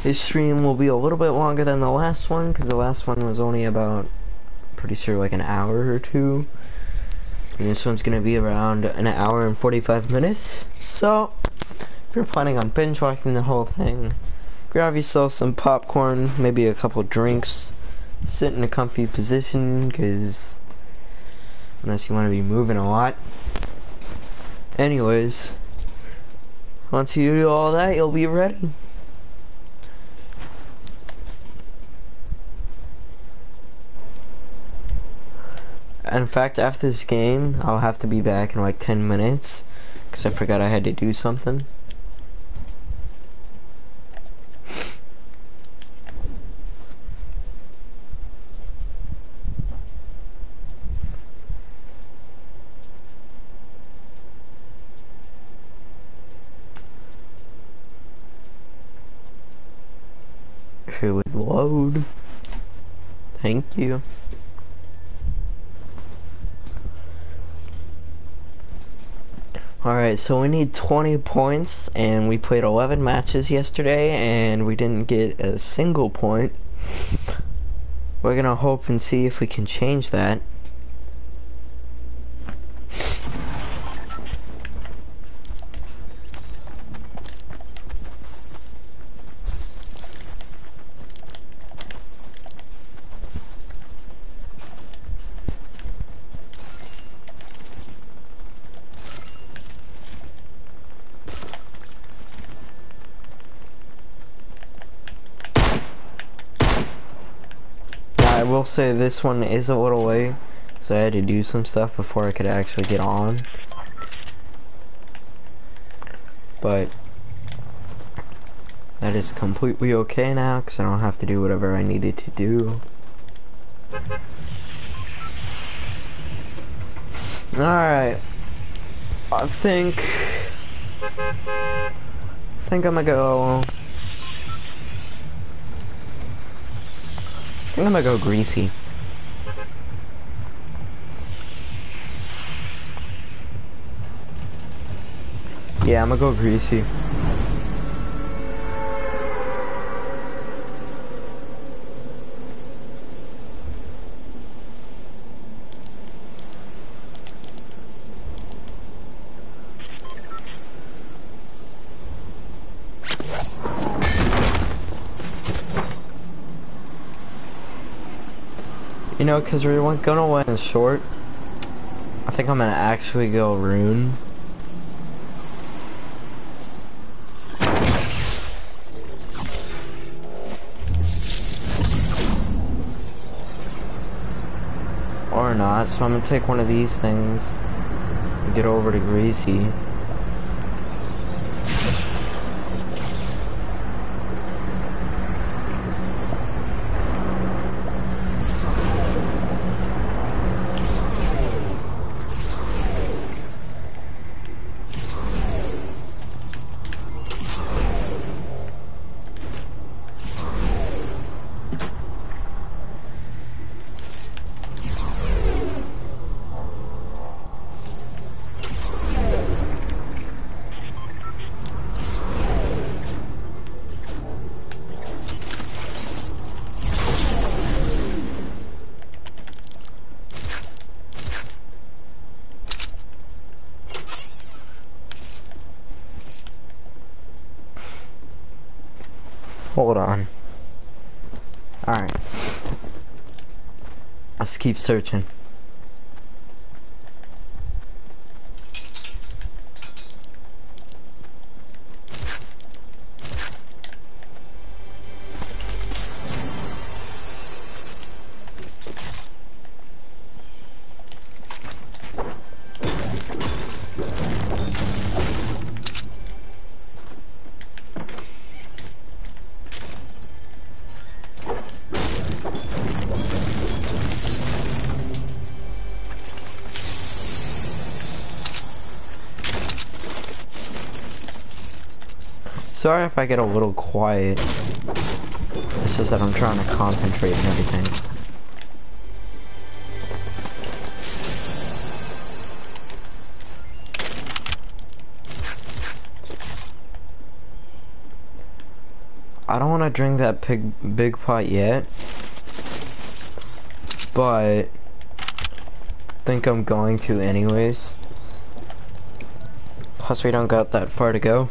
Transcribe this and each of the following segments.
This stream will be a little bit longer than the last one, because the last one was only about, pretty sure, like an hour or two. And this one's gonna be around an hour and 45 minutes. So, if you're planning on binge watching the whole thing, grab yourself some popcorn, maybe a couple drinks, sit in a comfy position, because unless you want to be moving a lot. Anyways, once you do all that, you'll be ready. In fact, after this game, I'll have to be back in like 10 minutes, because I forgot I had to do something. If it would load. Thank you. Alright, so we need 20 points, and we played 11 matches yesterday, and we didn't get a single point. We're gonna hope and see if we can change that. I will say this one is a little late, so I had to do some stuff before I could actually get on. But that is completely okay now, because I don't have to do whatever I needed to do. Alright. I think I'm gonna go... I think I'm gonna go greasy. Yeah, I'm gonna go greasy. You know, because we're gonna win short, I think I'm gonna actually go rune. Or not, so I'm gonna take one of these things and get over to greasy. Hold on. Alright. Let's keep searching. Sorry if I get a little quiet. It's just that I'm trying to concentrate and everything. I don't want to drink that big pot yet, but think I'm going to anyways. Plus we don't got that far to go.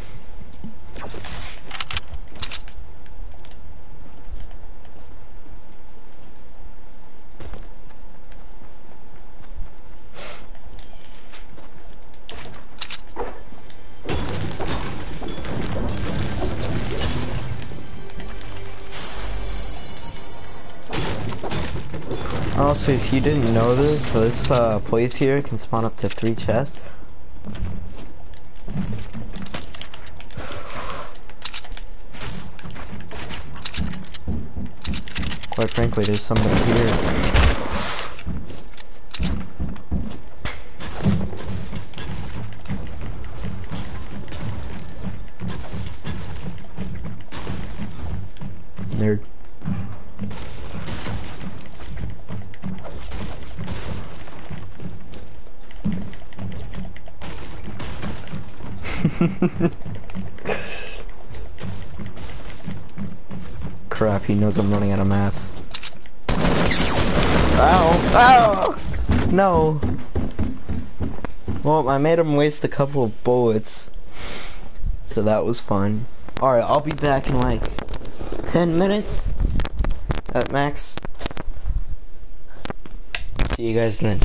Also, if you didn't know this place here can spawn up to 3 chests. Quite frankly, there's somebody here. Nerd. Crap, he knows I'm running out of mats. Ow! Ow! No! Well, I made him waste a couple of bullets. So that was fun. Alright, I'll be back in like 10 minutes at max. See you guys then.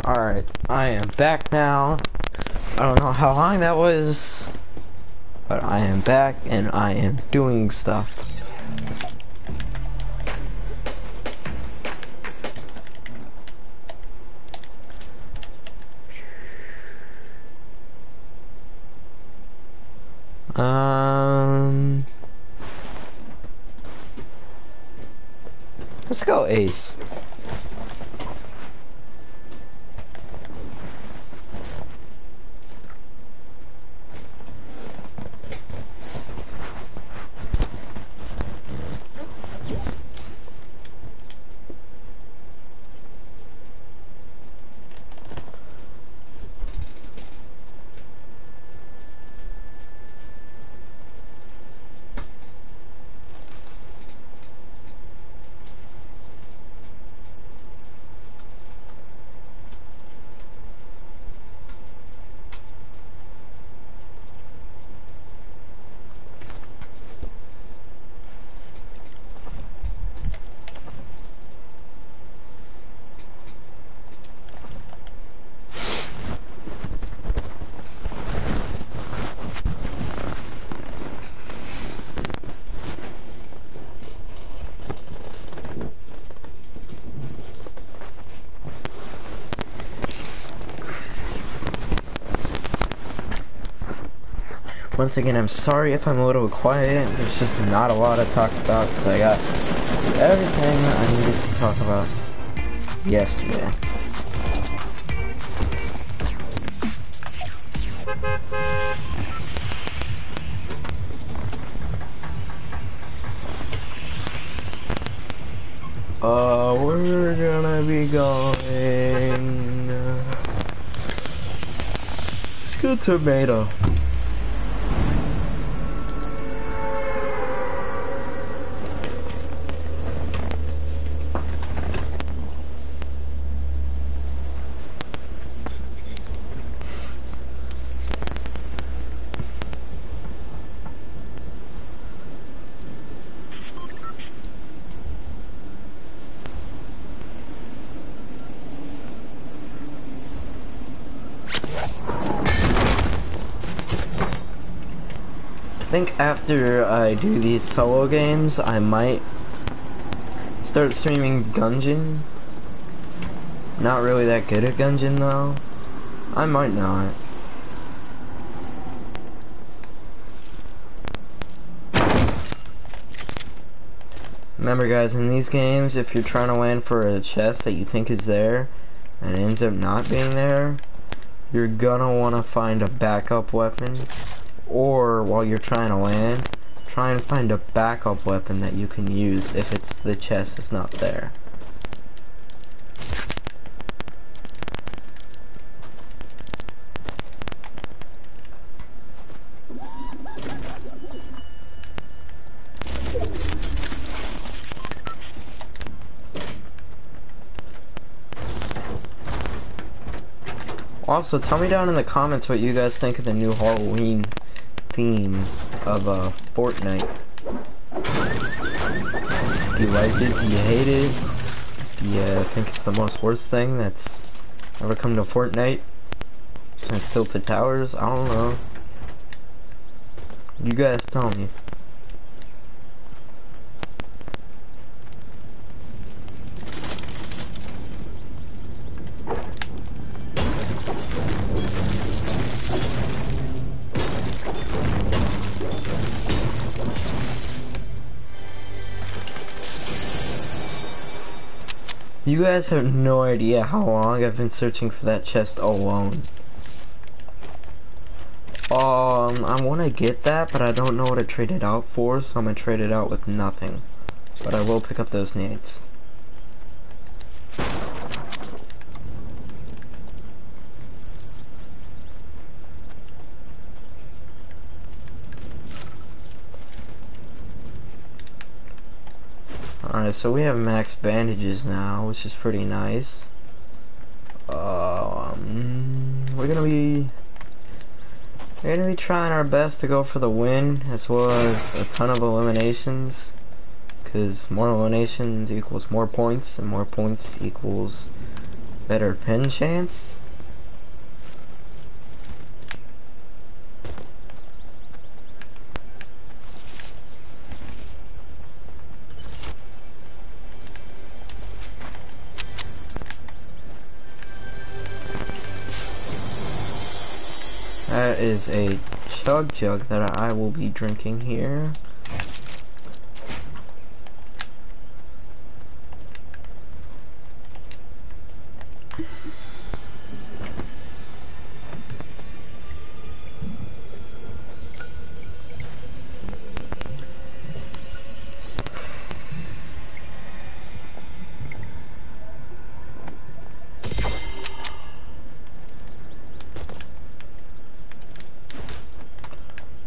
Alright, I am back now. I don't know how long that was, but I am back and I am doing stuff. Let's go Ace. Once again, I'm sorry if I'm a little quiet. There's just not a lot to talk about because I got everything I needed to talk about yesterday. We're gonna be going. Let's go tomato. I think after I do these solo games, I might start streaming Gungeon. Not really that good at Gungeon though. I might not. Remember guys, in these games, if you're trying to land for a chest that you think is there, and it ends up not being there, you're gonna want to find a backup weapon. Or while you're trying to land, try and find a backup weapon that you can use if the chest is not there. Also, tell me down in the comments what you guys think of the new Halloween theme of Fortnite. Do you like it? Do you hate it? Do you think it's the most worst thing that's ever come to Fortnite since Tilted Towers? I don't know. You guys tell me. You guys have no idea how long I've been searching for that chest alone. I want to get that, but I don't know what to trade it out for, so I'm going to trade it out with nothing. But I will pick up those nades. Alright, so we have max bandages now, which is pretty nice. We're gonna be trying our best to go for the win, as well as a ton of eliminations, because more eliminations equals more points, and more points equals better pin chance. That is a chug jug that I will be drinking here.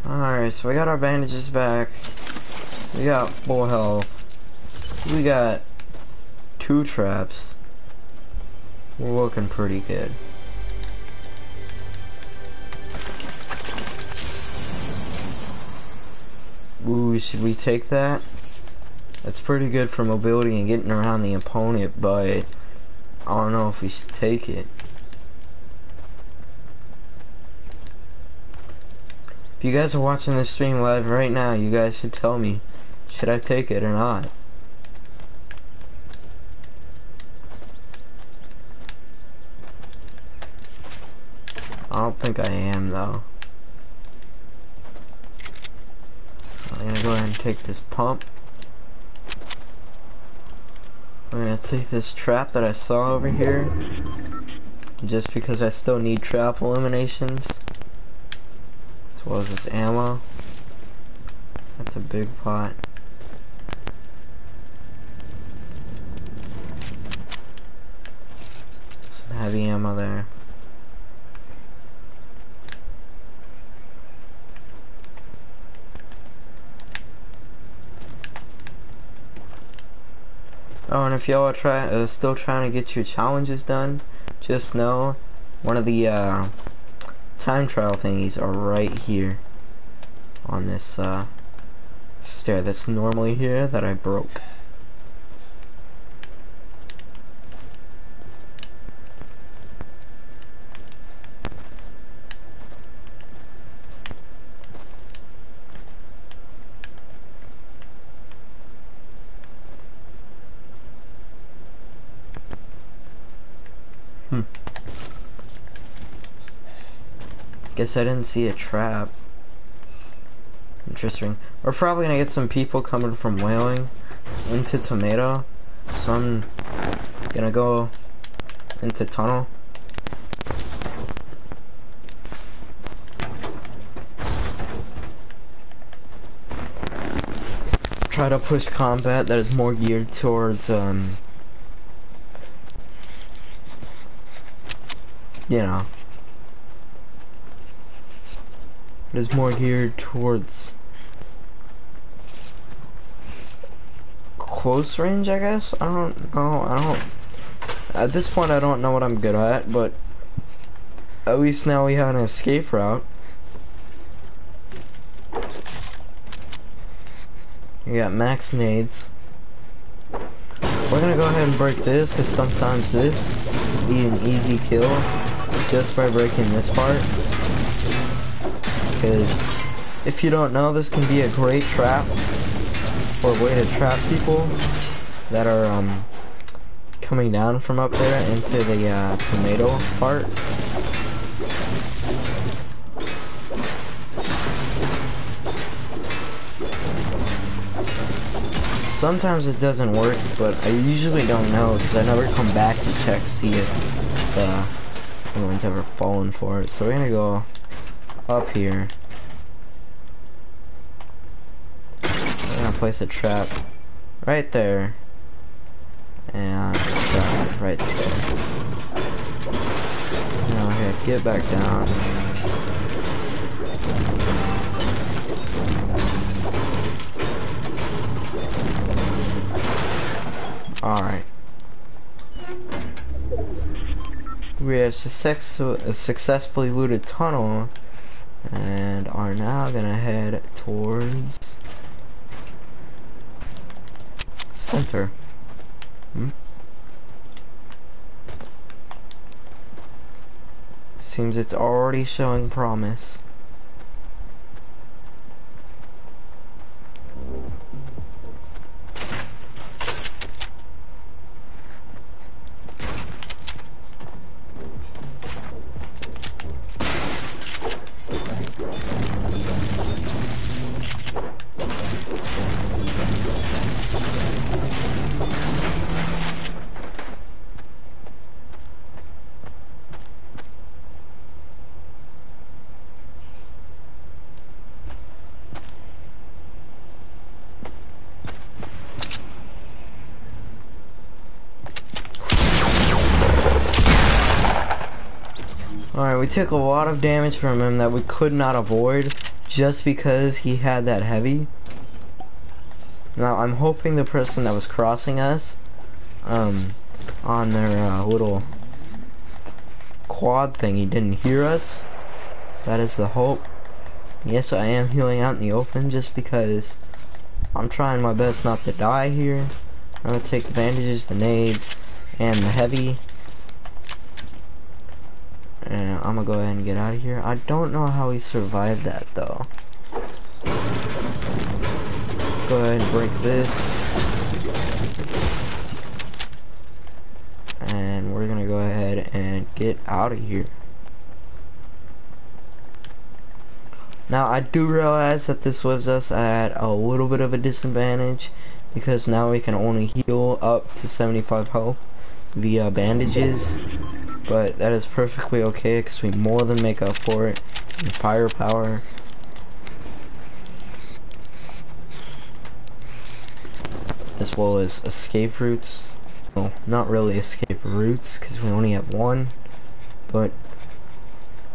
Alright, so we got our bandages back. We got full health. We got 2 traps. We're looking pretty good. Ooh, should we take that? That's pretty good for mobility and getting around the opponent, but I don't know if we should take it. If you guys are watching this stream live right now, you guys should tell me, should I take it or not? I don't think I am though. I'm gonna go ahead and take this pump. I'm gonna take this trap that I saw over here, just because I still need trap eliminations, as well as this ammo. That's a big pot. Some heavy ammo there. Oh, and if y'all are still trying to get your challenges done, just know one of the time trial thingies are right here on this stair that's normally here that I broke. Guess I didn't see a trap. Interesting. We're probably gonna get some people coming from Whaling into Tomato, so I'm gonna go into tunnel. Try to push combat that is more geared towards you know, it is more geared towards close range, I guess. I don't know. At this point, I don't know what I'm good at, but at least now we have an escape route. You got max nades. We're gonna go ahead and break this, because sometimes this be an easy kill just by breaking this part. Because if you don't know, this can be a great trap or way to trap people that are coming down from up there into the tomato part. Sometimes it doesn't work, but I usually don't know because I never come back to check to see if anyone's ever fallen for it. So we're gonna go up here. I'm gonna place a trap right there, and a trap right there. Now okay, get back down. Alright. We have successfully looted tunnel and are now gonna head towards center. Seems it's already showing promise. Alright, we took a lot of damage from him that we could not avoid just because he had that heavy. Now, I'm hoping the person that was crossing us on their little quad thing, he didn't hear us. That is the hope. Yes, I am healing out in the open just because I'm trying my best not to die here. I'm gonna take the bandages, the nades, and the heavy. And I'm gonna go ahead and get out of here. I don't know how he survived that though. Go ahead and break this. And we're gonna go ahead and get out of here. Now I do realize that this leaves us at a little bit of a disadvantage because now we can only heal up to 75 health via bandages, but that is perfectly okay because we more than make up for it in firepower. As well as escape routes. Well, not really escape routes because we only have one, but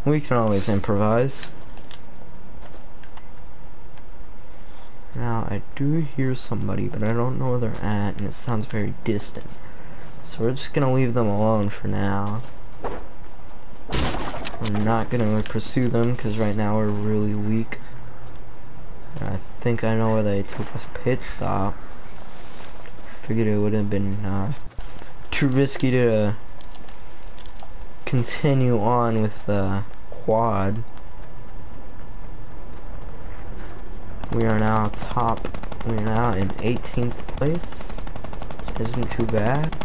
we can always improvise. Now I do hear somebody, but I don't know where they're at, and it sounds very distant. So we're just gonna leave them alone for now. We're not gonna pursue them because right now we're really weak. And I think I know where they took a pit stop. Figured it would have been too risky to continue on with the quad. We are now we are now in 18th place. Isn't too bad.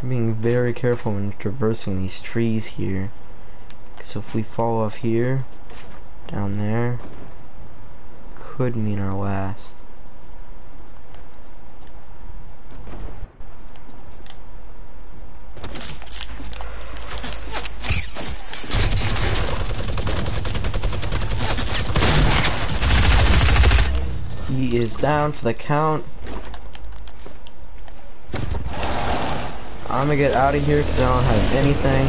Being very careful when traversing these trees here, because if we fall off here, down there, could mean our last. He is down for the count. I'm gonna get out of here because I don't have anything.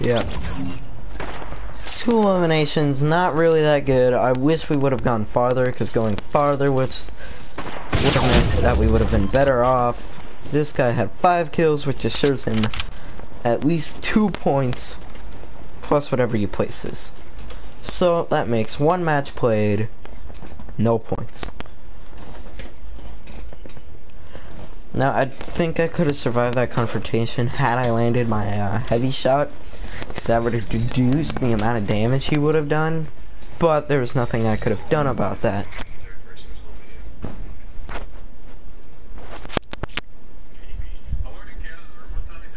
Yep. 2 eliminations, not really that good. I wish we would have gone farther because going farther would have meant that we would have been better off. This guy had 5 kills, which assures him at least 2 points plus whatever you places. So that makes 1 match played, no points. Now, I think I could have survived that confrontation had I landed my heavy shot, because that would have reduced the amount of damage he would have done, but there was nothing I could have done about that.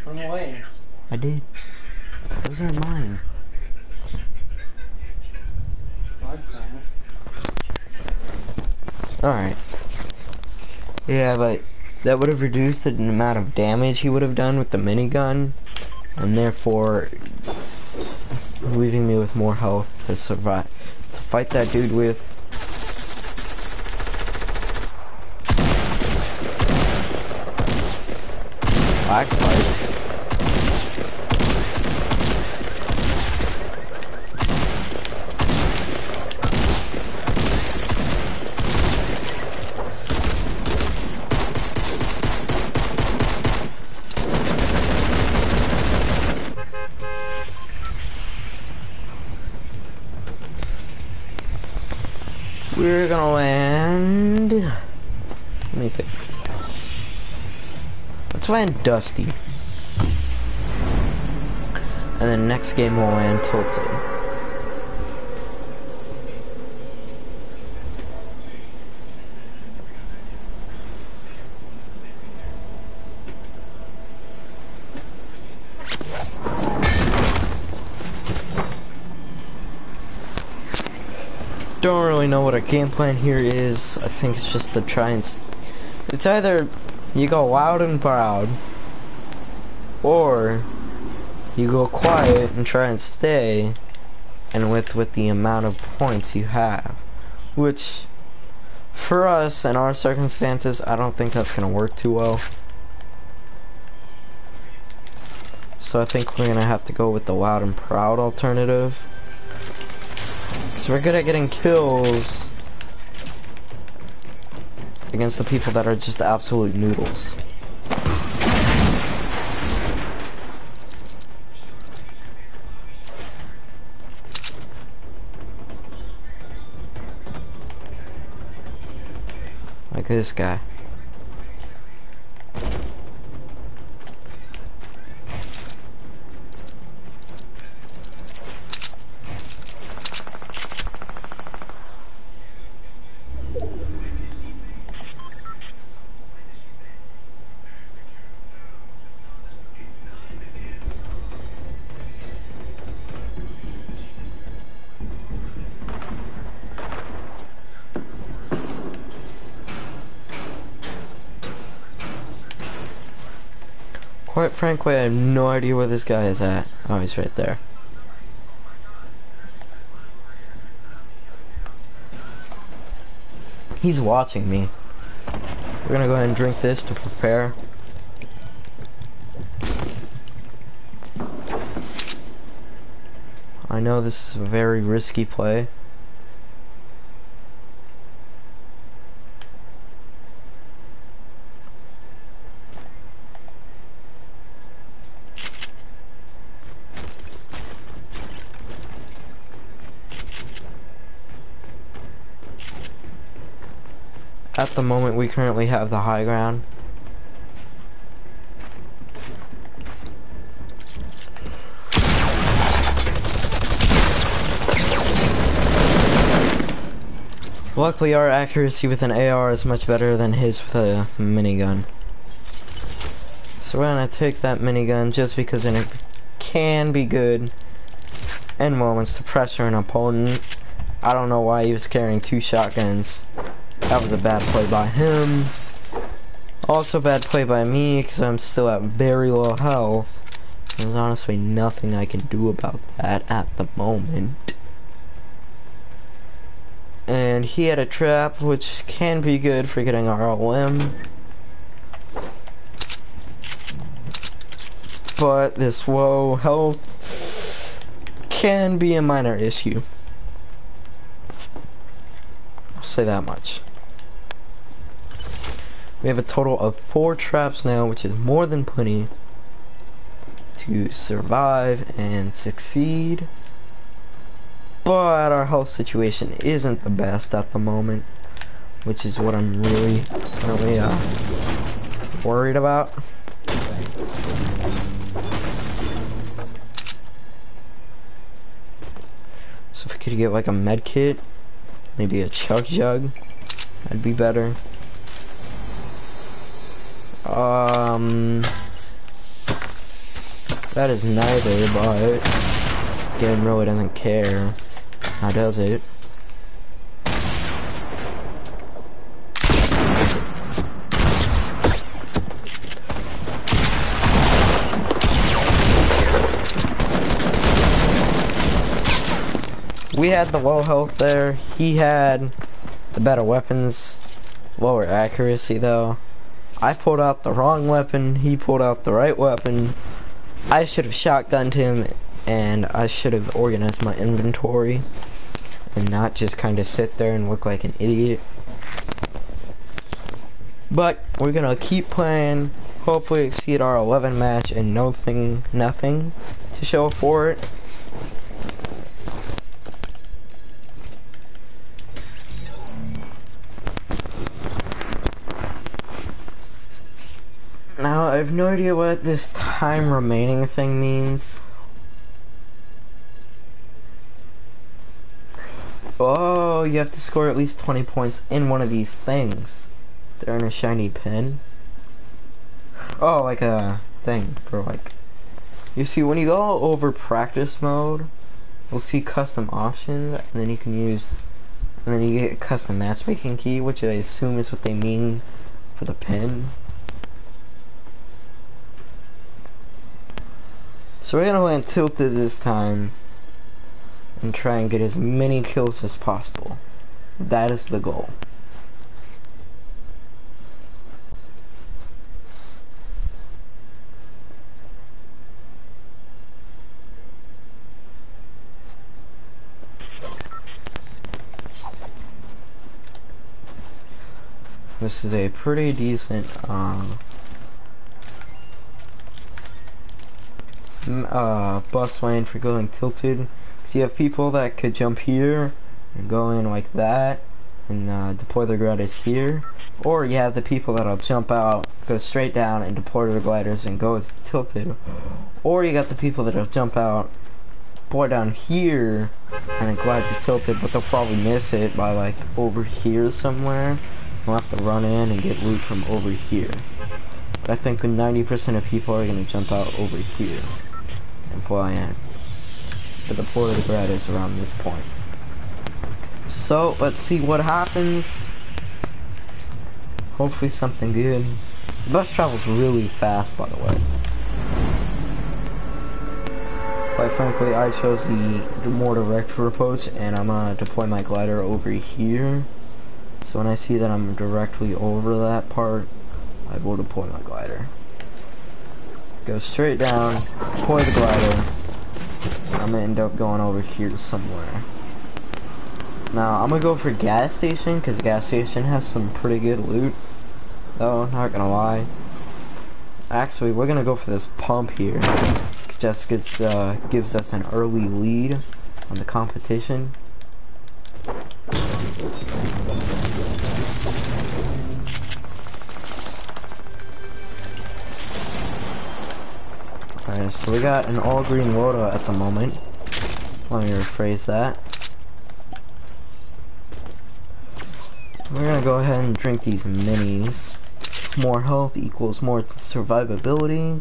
Run away. I did. Those aren't mine. Alright. Yeah, but that would have reduced the amount of damage he would have done with the minigun, and therefore leaving me with more health to survive, to fight that dude with. Black spike. We're gonna land. Let me think. Let's land Dusty. And then next game we'll land Tilted. Don't really know what our game plan here is. I think it's just to try and it's either you go loud and proud, or you go quiet and try and stay, and with the amount of points you have, which for us and our circumstances, I don't think that's gonna work too well. So I think we're gonna have to go with the loud and proud alternative. So we're good at getting kills against the people that are just absolute noodles. Like this guy. Quite frankly, I have no idea where this guy is at. Oh, he's right there. He's watching me. We're gonna go ahead and drink this to prepare. I know this is a very risky play. At the moment, we currently have the high ground. Luckily, our accuracy with an AR is much better than his with a minigun. So we're gonna take that minigun just because it can be good in moments to pressure an opponent. I don't know why he was carrying 2 shotguns. That was a bad play by him. Also bad play by me because I'm still at very low health. There's honestly nothing I can do about that at the moment. And he had a trap, which can be good for getting our LM. But this low health can be a minor issue. I'll say that much. We have a total of 4 traps now, which is more than plenty to survive and succeed. But our health situation isn't the best at the moment, which is what I'm really worried about. So if we could get like a med kit, maybe a chug jug, that'd be better. That is neither, but game really doesn't care. How does it? We had the low health there. He had the better weapons, lower accuracy though. I pulled out the wrong weapon, he pulled out the right weapon. I should have shotgunned him, and I should have organized my inventory and not just kind of sit there and look like an idiot. But we're gonna keep playing, hopefully exceed our 11 match and nothing to show for it. Now, I have no idea what this time remaining thing means. Oh, you have to score at least 20 points in one of these things. They're in a shiny pin. Oh, like a thing for like... You see, when you go over practice mode, you'll see custom options, and then you can use... And then you get a custom matchmaking key, which I assume is what they mean for the pin. So we're gonna land tilted this time and try and get as many kills as possible. That is the goal. This is a pretty decent bus lane for going tilted, because you have people that could jump here and go in like that and deploy their gliders here, or you have the people that'll jump out, go straight down and deploy their gliders and go tilted, or you got the people that'll jump out, deploy down here and then glide to tilted, but they'll probably miss it by like over here somewhere. We'll have to run in and get loot from over here. But I think 90% of people are gonna jump out over here and fly in. But the port of the bread is around this point. So let's see what happens. Hopefully something good. The bus travels really fast, by the way. frankly, I chose the more direct approach, and I'm gonna deploy my glider over here. So when I see that I'm directly over that part, I will deploy my glider. Go straight down, deploy the glider. I'm gonna end up going over here somewhere. Now, I'm gonna go for gas station, because gas station has some pretty good loot. Though, not gonna lie. Actually, we're gonna go for this pump here. Just gives us an early lead on the competition. Alright, so we got an all green water at the moment. Let me rephrase that. We're gonna go ahead and drink these minis. More health equals more survivability.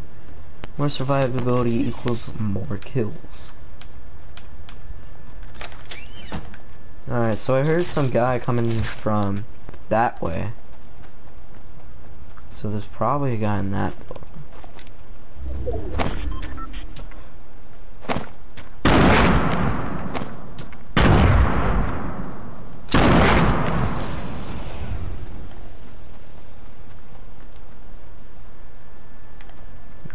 More survivability equals more kills. Alright, so I heard some guy coming from that way. So there's probably a guy in that building.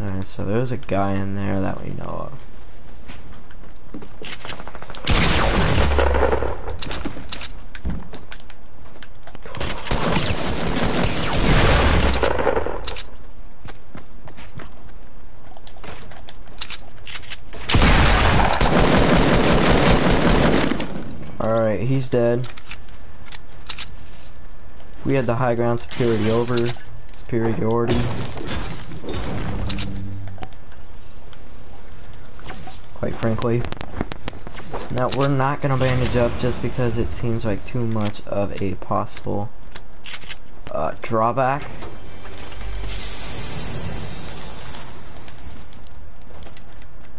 Alright, so there's a guy in there that we know of. Alright, he's dead. We had the high ground superiority. Quite frankly. Now, we're not gonna bandage up just because it seems like too much of a possible drawback.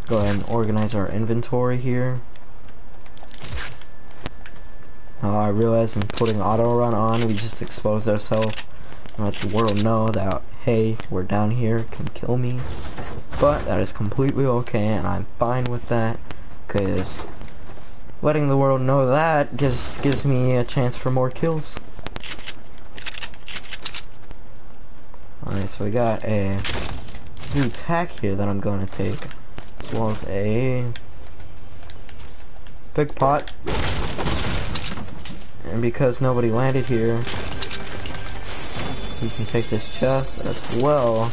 Go ahead and organize our inventory here. Now, I realize in putting auto run on, we just expose ourselves and let the world know that, hey, we're down here, can kill me. But that is completely okay, and I'm fine with that, because letting the world know that just gives me a chance for more kills. Alright, so we got a new tack here that I'm going to take, as well as a big pot. And because nobody landed here, we can take this chest as well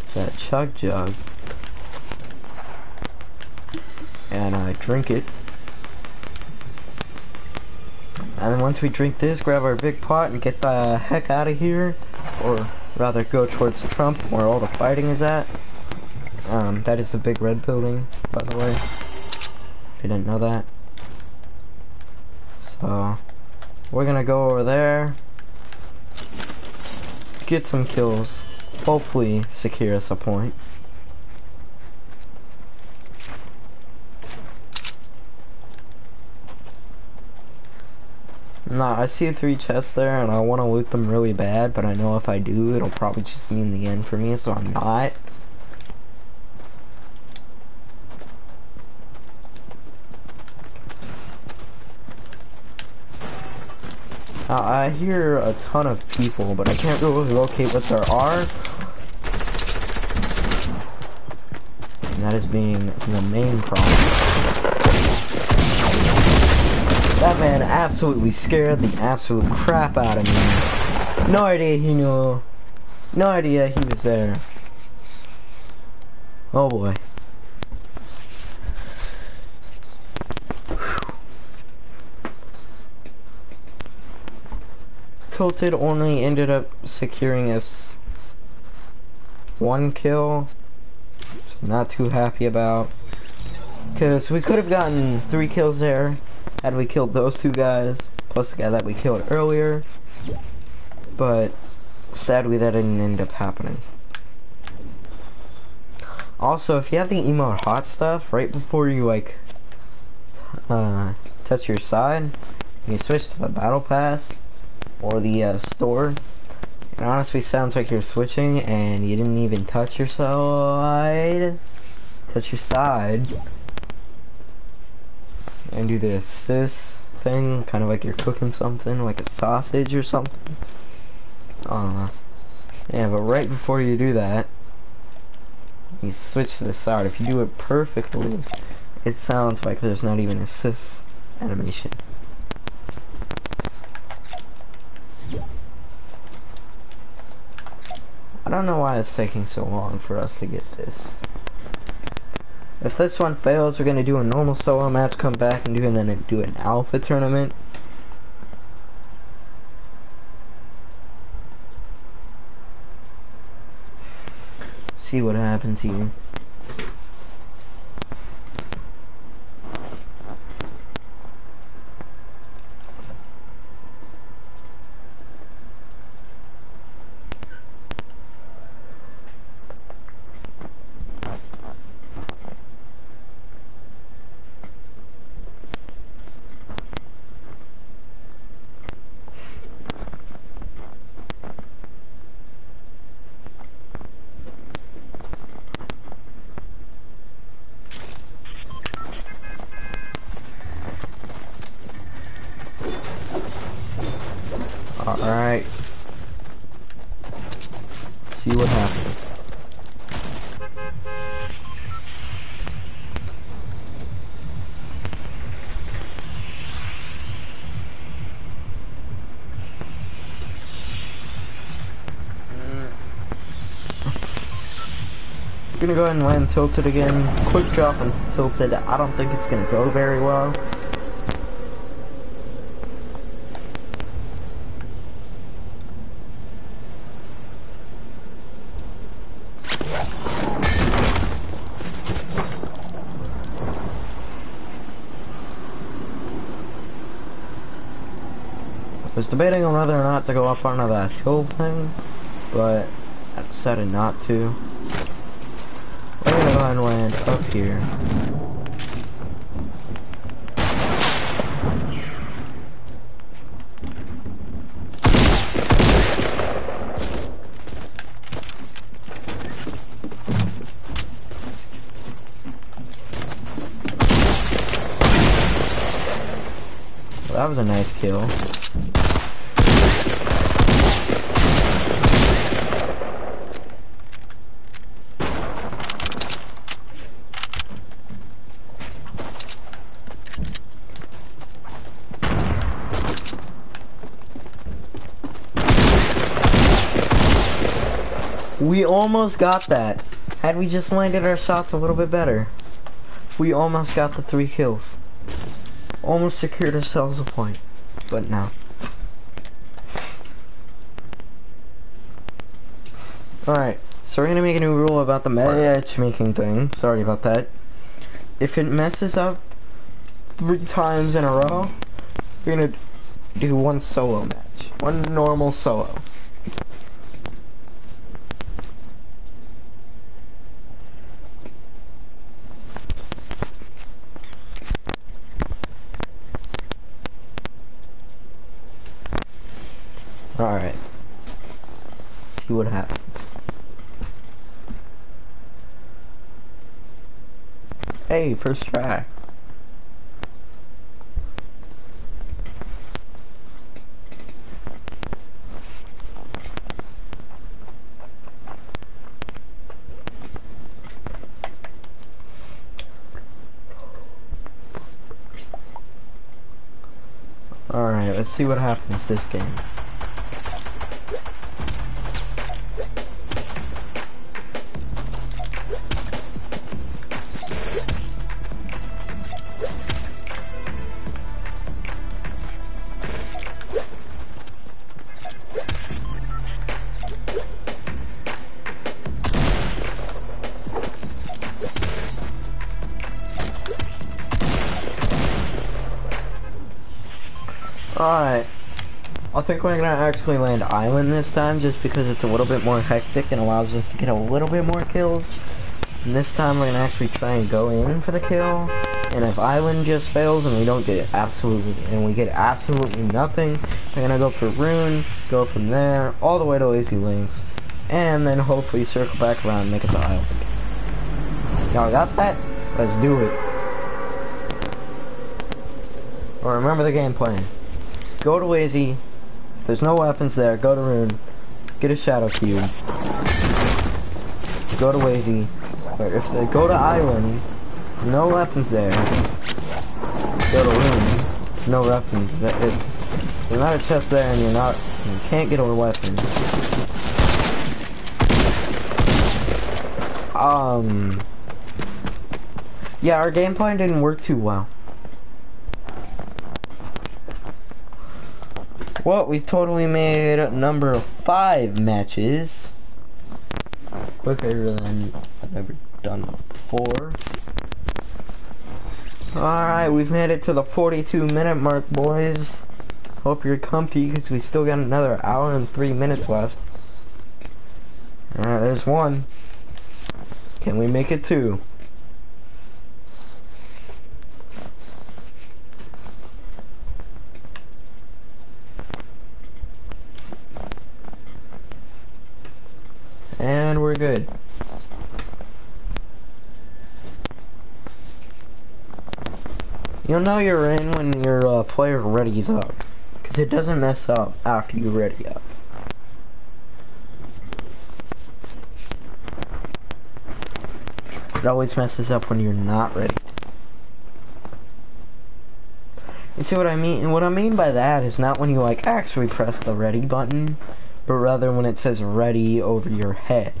as that chug jug. And I drink it. And then once we drink this, grab our big pot and get the heck out of here. Or rather go towards Trump, where all the fighting is at. That is the big red building, by the way. If you didn't know that. So, we're gonna go over there. Get some kills. Hopefully secure us a point. Nah, I see 3 chests there and I want to loot them really bad, but I know if I do, it'll probably just be in the end for me, so I'm not. I hear a ton of people, but I can't really locate what there are. And that is being the main problem. That man absolutely scared the absolute crap out of me. No idea he knew. No idea he was there. Oh boy. Tilted only ended up securing us 1 kill. Not too happy about. Because we could have gotten 3 kills there had we killed those 2 guys, plus the guy that we killed earlier. But sadly that didn't end up happening. Also, if you have the emote hot stuff, right before you like touch your side, you switch to the battle pass or the store. It honestly sounds like you're switching and you didn't even touch your side. and do the assist thing, kind of like you're cooking something, like a sausage or something. Yeah, but right before you do that, you switch to the start. If you do it perfectly, it sounds like there's not even assist animation. I don't know why it's taking so long for us to get this. If this one fails, we're gonna do a normal solo match, come back and then do an alpha tournament. See what happens here. Alright. See what happens. I'm gonna go ahead and land tilted again. Quick drop and tilted. I don't think it's gonna go very well. I was debating on whether or not to go up onto that hill thing, but I decided not to. We're gonna go ahead and land up here. Well, that was a nice kill. We almost got that. Had we just landed our shots a little bit better, we almost got the 3 kills. Almost secured ourselves a point, but no. Alright, so we're gonna make a new rule about the matchmaking thing. Sorry about that. If it messes up 3 times in a row, we're gonna do one solo match. One normal solo. Alright. See what happens. Hey, first try. Alright, let's see what happens this game. Alright, I think we're gonna actually land island this time just because it's a little bit more hectic and allows us to get a little bit more kills. And this time we're gonna actually try and go in for the kill. And if island just fails and we don't get absolutely nothing, we're gonna go for rune, go from there all the way to lazy links, and then hopefully circle back around and make it to island again. Y'all got that? Let's do it. Or remember the game plan. Go to Lazy. If there's no weapons there, go to Rune. Get a Shadow Cube. Go to Lazy. Or if they go to Island, no weapons there. Go to Rune. No weapons. There's not a chest there, and you can't get a weapon. Yeah, our game plan didn't work too well. Well, we've totally made number 5 matches. Quicker than I've ever done before. Alright, we've made it to the 42-minute mark, boys. Hope you're comfy, because we still got another hour and 3 minutes left. Alright, there's 1. Can we make it 2? And we're good. You'll know you're in when your player readies up, because it doesn't mess up after you ready up. It always messes up when you're not ready. You see what I mean? And what I mean by that is not when you like actually press the ready button, but rather when it says ready over your head.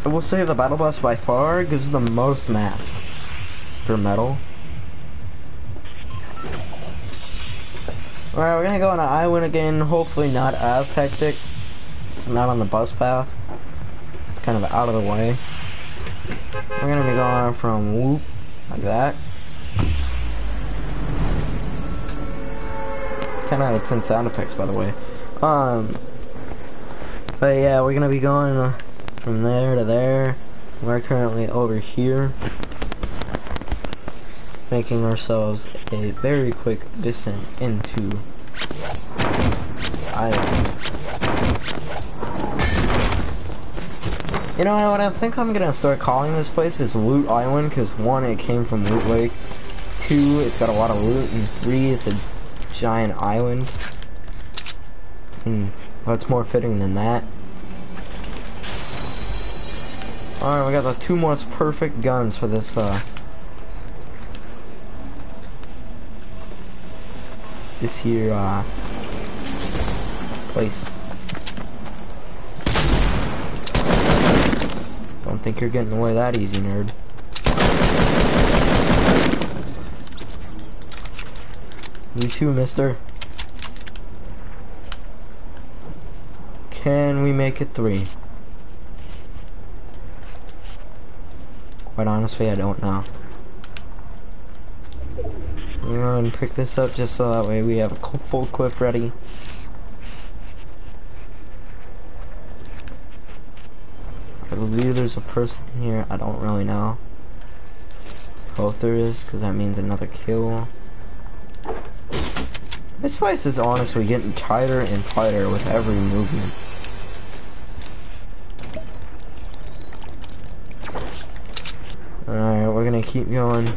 I will say the battle bus by far gives the most mats for metal. Alright, we're gonna go on an island again, hopefully not as hectic. It's not on the bus path. It's kind of out of the way. We're gonna be going from whoop, like that. 10 out of 10 sound effects, by the way. But yeah, we're gonna be going from there to there. We're currently over here, making ourselves a very quick descent into island. You know what I think I'm gonna start calling this place is Loot Island, because 1, it came from Loot Lake, 2, it's got a lot of loot, and 3, it's a giant island. What's more fitting than that? Alright, we got the 2 most perfect guns for this, this here, place. Don't think you're getting away that easy, nerd. You too, mister. Can we make it 3? Quite honestly, I don't know. I'm gonna pick this up just so that way we have a full clip ready. I believe there's a person here. I don't really know. Hope there is, because that means another kill. This place is honestly getting tighter and tighter with every movement. Alright, we're gonna keep going.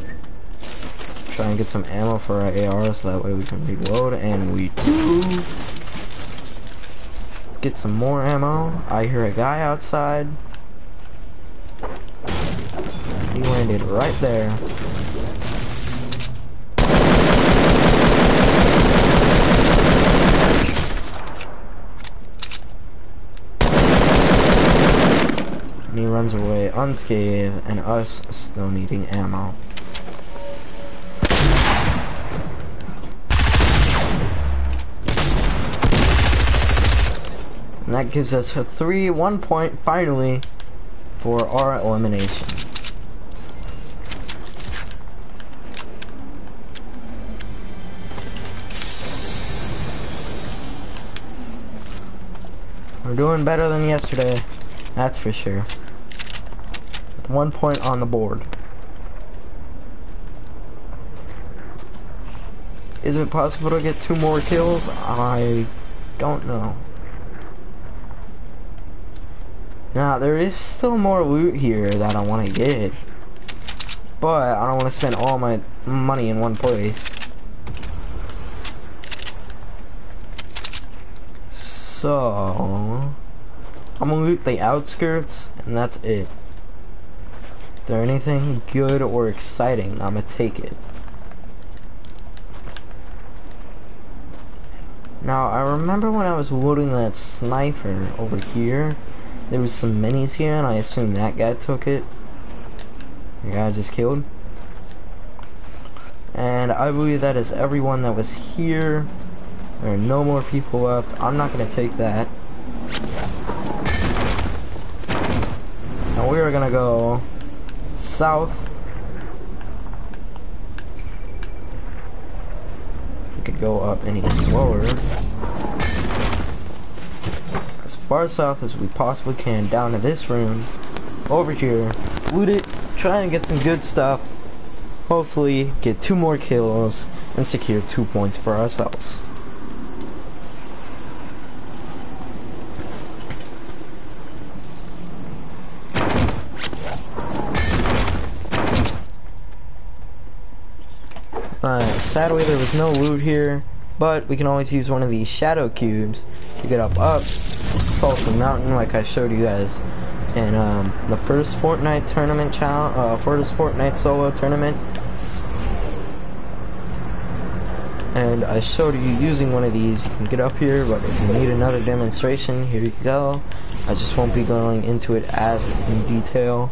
Try and get some ammo for our AR so that way we can reload, and we do. Get some more ammo. I hear a guy outside. He landed right there. And he runs away unscathed, and us still needing ammo. And that gives us a 1 point finally for our elimination. We're doing better than yesterday. That's for sure. With 1 point on the board. Is it possible to get 2 more kills? I don't know. Now, there is still more loot here that I want to get. But I don't want to spend all my money in one place. So, I'm gonna loot the outskirts, and that's it. If there's anything good or exciting, I'm gonna take it. Now, I remember when I was looting that sniper over here, there was some minis here, and I assume that guy took it. The guy I just killed. And I believe that is everyone that was here. There are no more people left. I'm not gonna take that. Now we are gonna go south. We could go up any slower. As far south as we possibly can, down to this room. Over here. Loot it. Try and get some good stuff. Hopefully get 2 more kills and secure 2 points for ourselves. Sadly there was no loot here, but we can always use one of these shadow cubes to get up, assault the mountain like I showed you guys in the first Fortnite tournament first Fortnite solo tournament. And I showed you using one of these. You can get up here, but if you need another demonstration, here you go. I just won't be going into it as in detail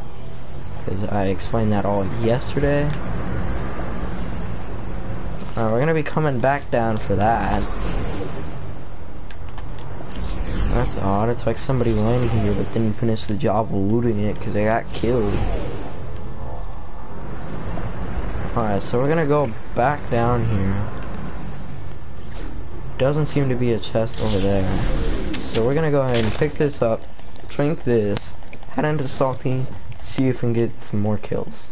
because I explained that all yesterday. We're gonna be coming back down for that. That's odd. It's like somebody landed here but didn't finish the job of looting it because they got killed. Alright, so we're gonna go back down here. Doesn't seem to be a chest over there. So we're gonna go ahead and pick this up, drink this, head into Salty, see if we can get some more kills.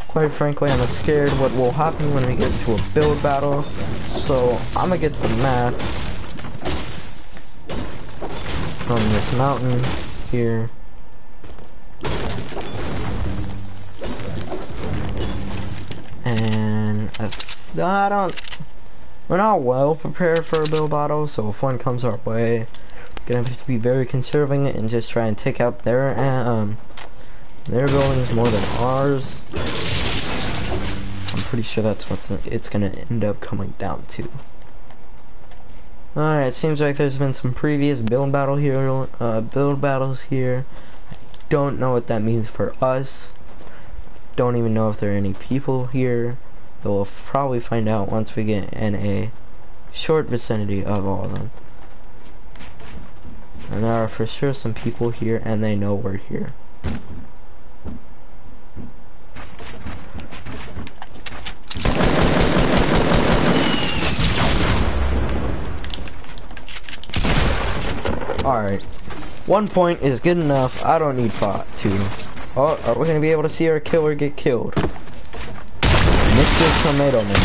Quite frankly, I'm scared what will happen when we get to a build battle, so I'm gonna get some mats from this mountain here. And we're not well prepared for a build battle, so if one comes our way, we're gonna have to be very conserving and just try and take out their buildings more than ours. I'm pretty sure that's what it's gonna end up coming down to. Alright, it seems like there's been some previous build battles here. I don't know what that means for us. Don't even know if there are any people here. But we'll probably find out once we get in a short vicinity of all of them. And there are for sure some people here, and they know we're here. Alright, 1 point is good enough. I don't need 2. Oh, are we gonna be able to see our killer get killed? Mr. Tomato Man.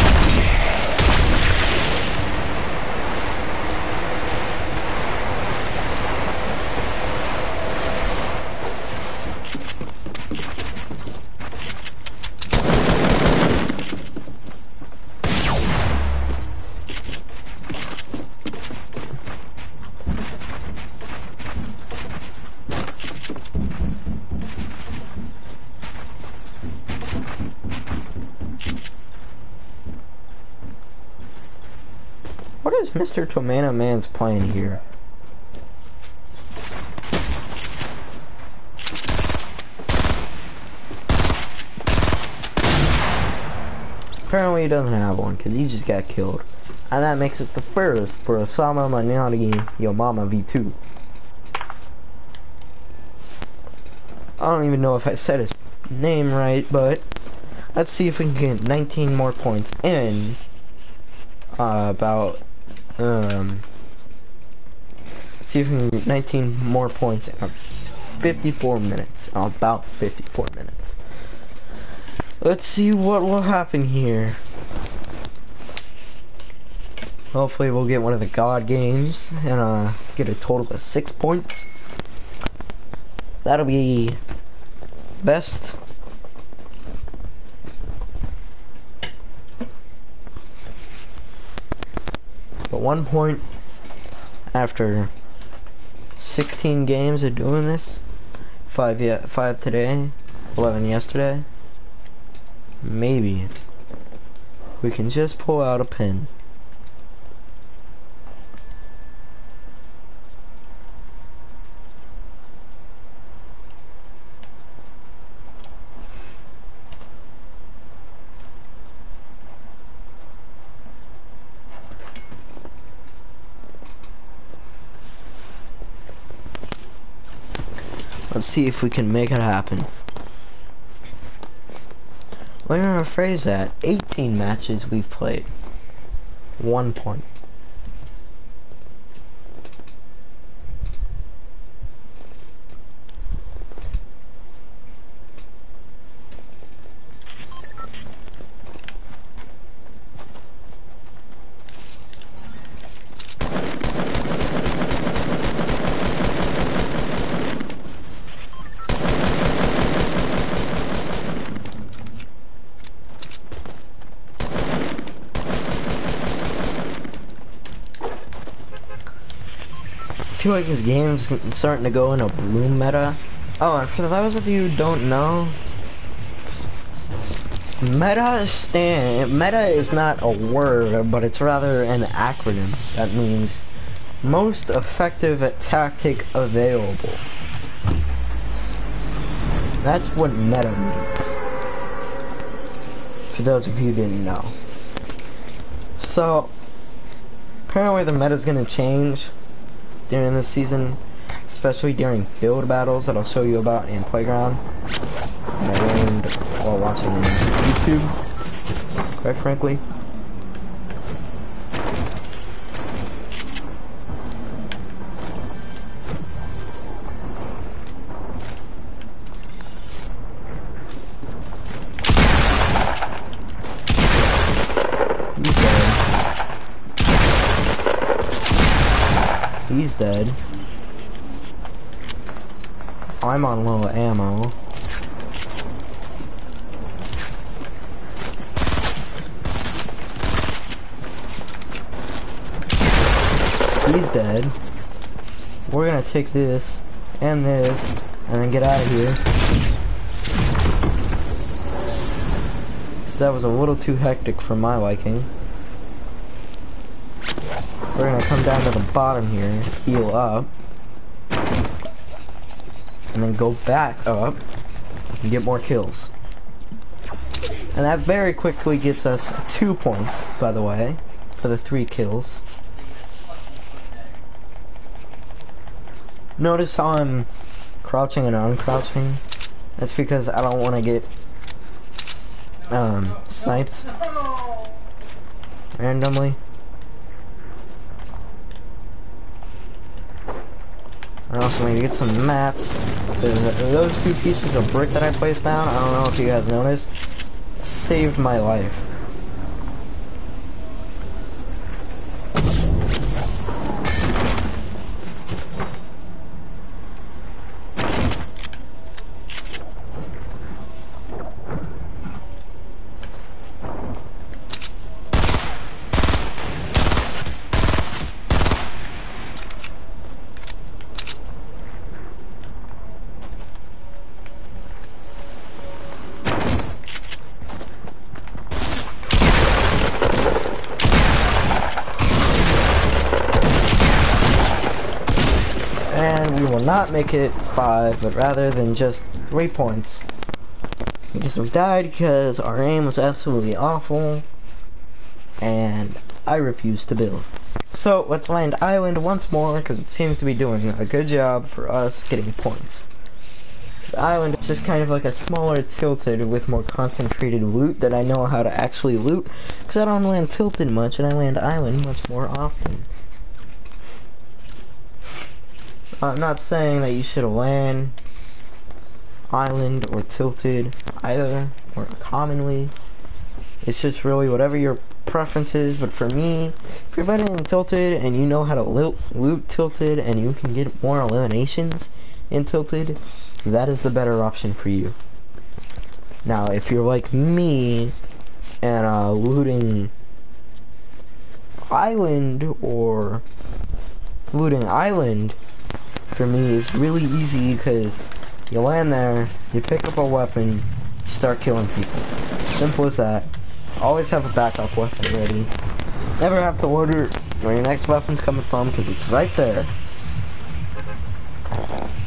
What is Mr. Tomato Man's plan here? Apparently he doesn't have one because he just got killed. And that makes it the first for Osama Manani Yo Mama V2. I don't even know if I said his name right, but let's see if we can get 19 more points in about See if we can get 19 more points in 54 minutes. About 54 minutes. Let's see what will happen here. Hopefully we'll get one of the God games and get a total of 6 points. That'll be best. But 1 point after 16 games of doing this, 5 today, 11 yesterday. Maybe we can just pull out a pin. Let's see if we can make it happen. We're gonna rephrase that. 18 matches we've played. 1 point. I feel like this game's starting to go in a bloom meta. Oh, and for those of you who don't know, meta is not a word, but it's rather an acronym. That means most effective tactic available. That's what meta means. For those of you who didn't know. So, apparently the meta's gonna change during this season, especially during build battles that I'll show you about in Playground. And I learned while watching YouTube, quite frankly. He's dead. I'm on low ammo. He's dead. We're gonna take this and this and then get out of here. That was a little too hectic for my liking. We're gonna come down to the bottom here, heal up, and then go back up and get more kills. And that very quickly gets us 2 points, by the way, for the 3 kills. Notice how I'm crouching and uncrouching? That's because I don't want to get sniped randomly. I also need to get some mats. Those 2 pieces of brick that I placed down, I don't know if you guys noticed, saved my life. And we will not make it 5, but rather than just 3 points. Because we died because our aim was absolutely awful, and I refused to build. So let's land island once more, because it seems to be doing a good job for us getting points. This island is just kind of like a smaller tilted with more concentrated loot that I know how to actually loot, because I don't land tilted much and I land island much more often. I'm not saying that you should land island or tilted either, or commonly. It's just really whatever your preference is. But for me, if you're better in tilted and you know how to loot tilted and you can get more eliminations in tilted, that is the better option for you. Now, if you're like me and looting island or looting island, for me is really easy because you land there, you pick up a weapon, you start killing people. Simple as that. Always have a backup weapon ready. Never have to order where your next weapon's coming from because it's right there.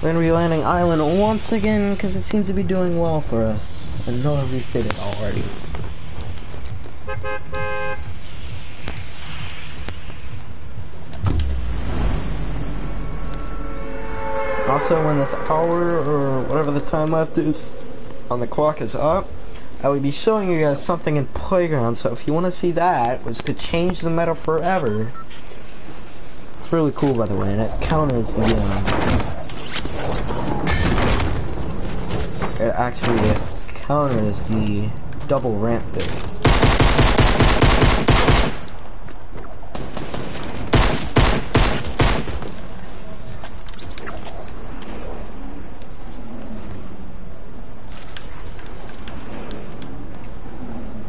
We're gonna be landing island once again because it seems to be doing well for us. I know I reset it already. Also, when this hour or whatever the time left is on the clock is up, I will be showing you guys something in Playground. So if you want to see that, which could change the meta forever, it's really cool by the way, and it counters the it counters the double ramp build.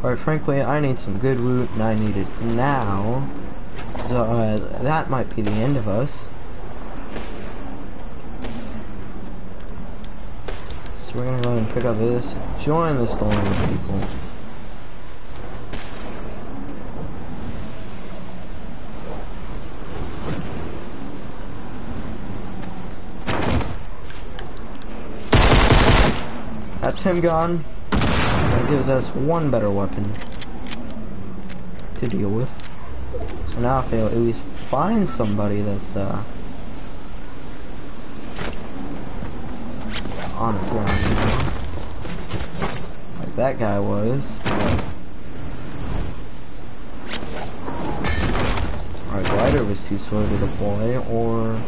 Quite frankly, I need some good loot, and I need it now. So that might be the end of us. So we're gonna go ahead and pick up this. Join the storm, people. That's him gone. That gives us one better weapon to deal with. So now if I at least find somebody that's on the ground, you know? Like that guy was. Our glider was too slow to deploy, or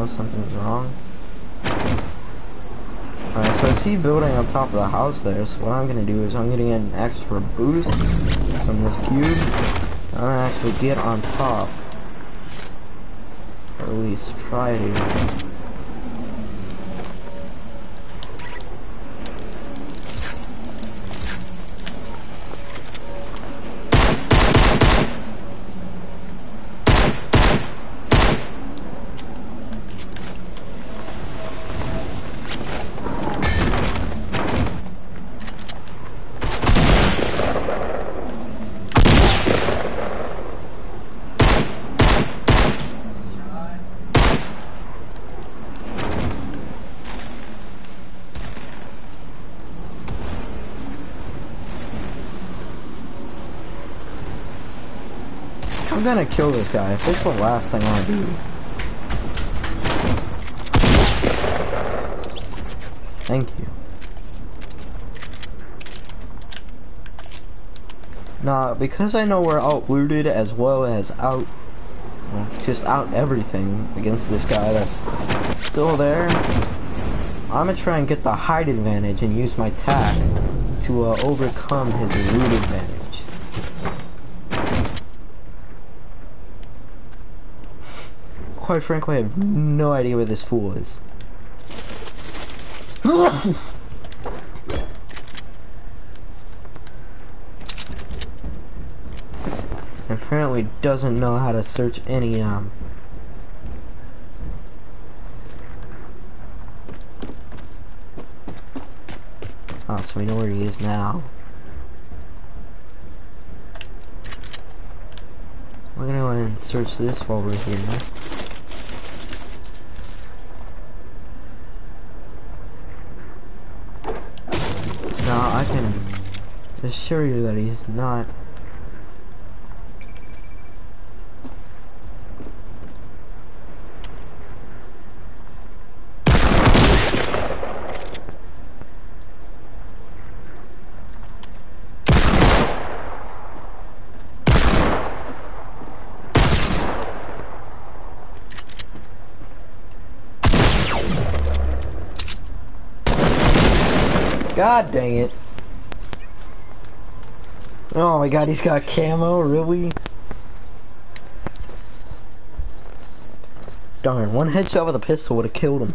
something's wrong. Alright, so I see building on top of the house there, so what I'm gonna do is I'm gonna get an extra boost from this cube. I'm gonna actually get on top. Or at least try to. I'm gonna kill this guy. If it's the last thing I do. Thank you. Now, because I know we're out-looted as well as well, just out everything against this guy that's still there, I'm gonna try and get the height advantage and use my tack to overcome his loot advantage. Quite frankly, I have no idea where this fool is. Apparently doesn't know how to search any oh, so we know where he is now. We're gonna go ahead and search this while we're here. Now I can assure you that he's not. God dang it. Oh my god, he's got camo, really? Darn, one headshot with a pistol would have killed him.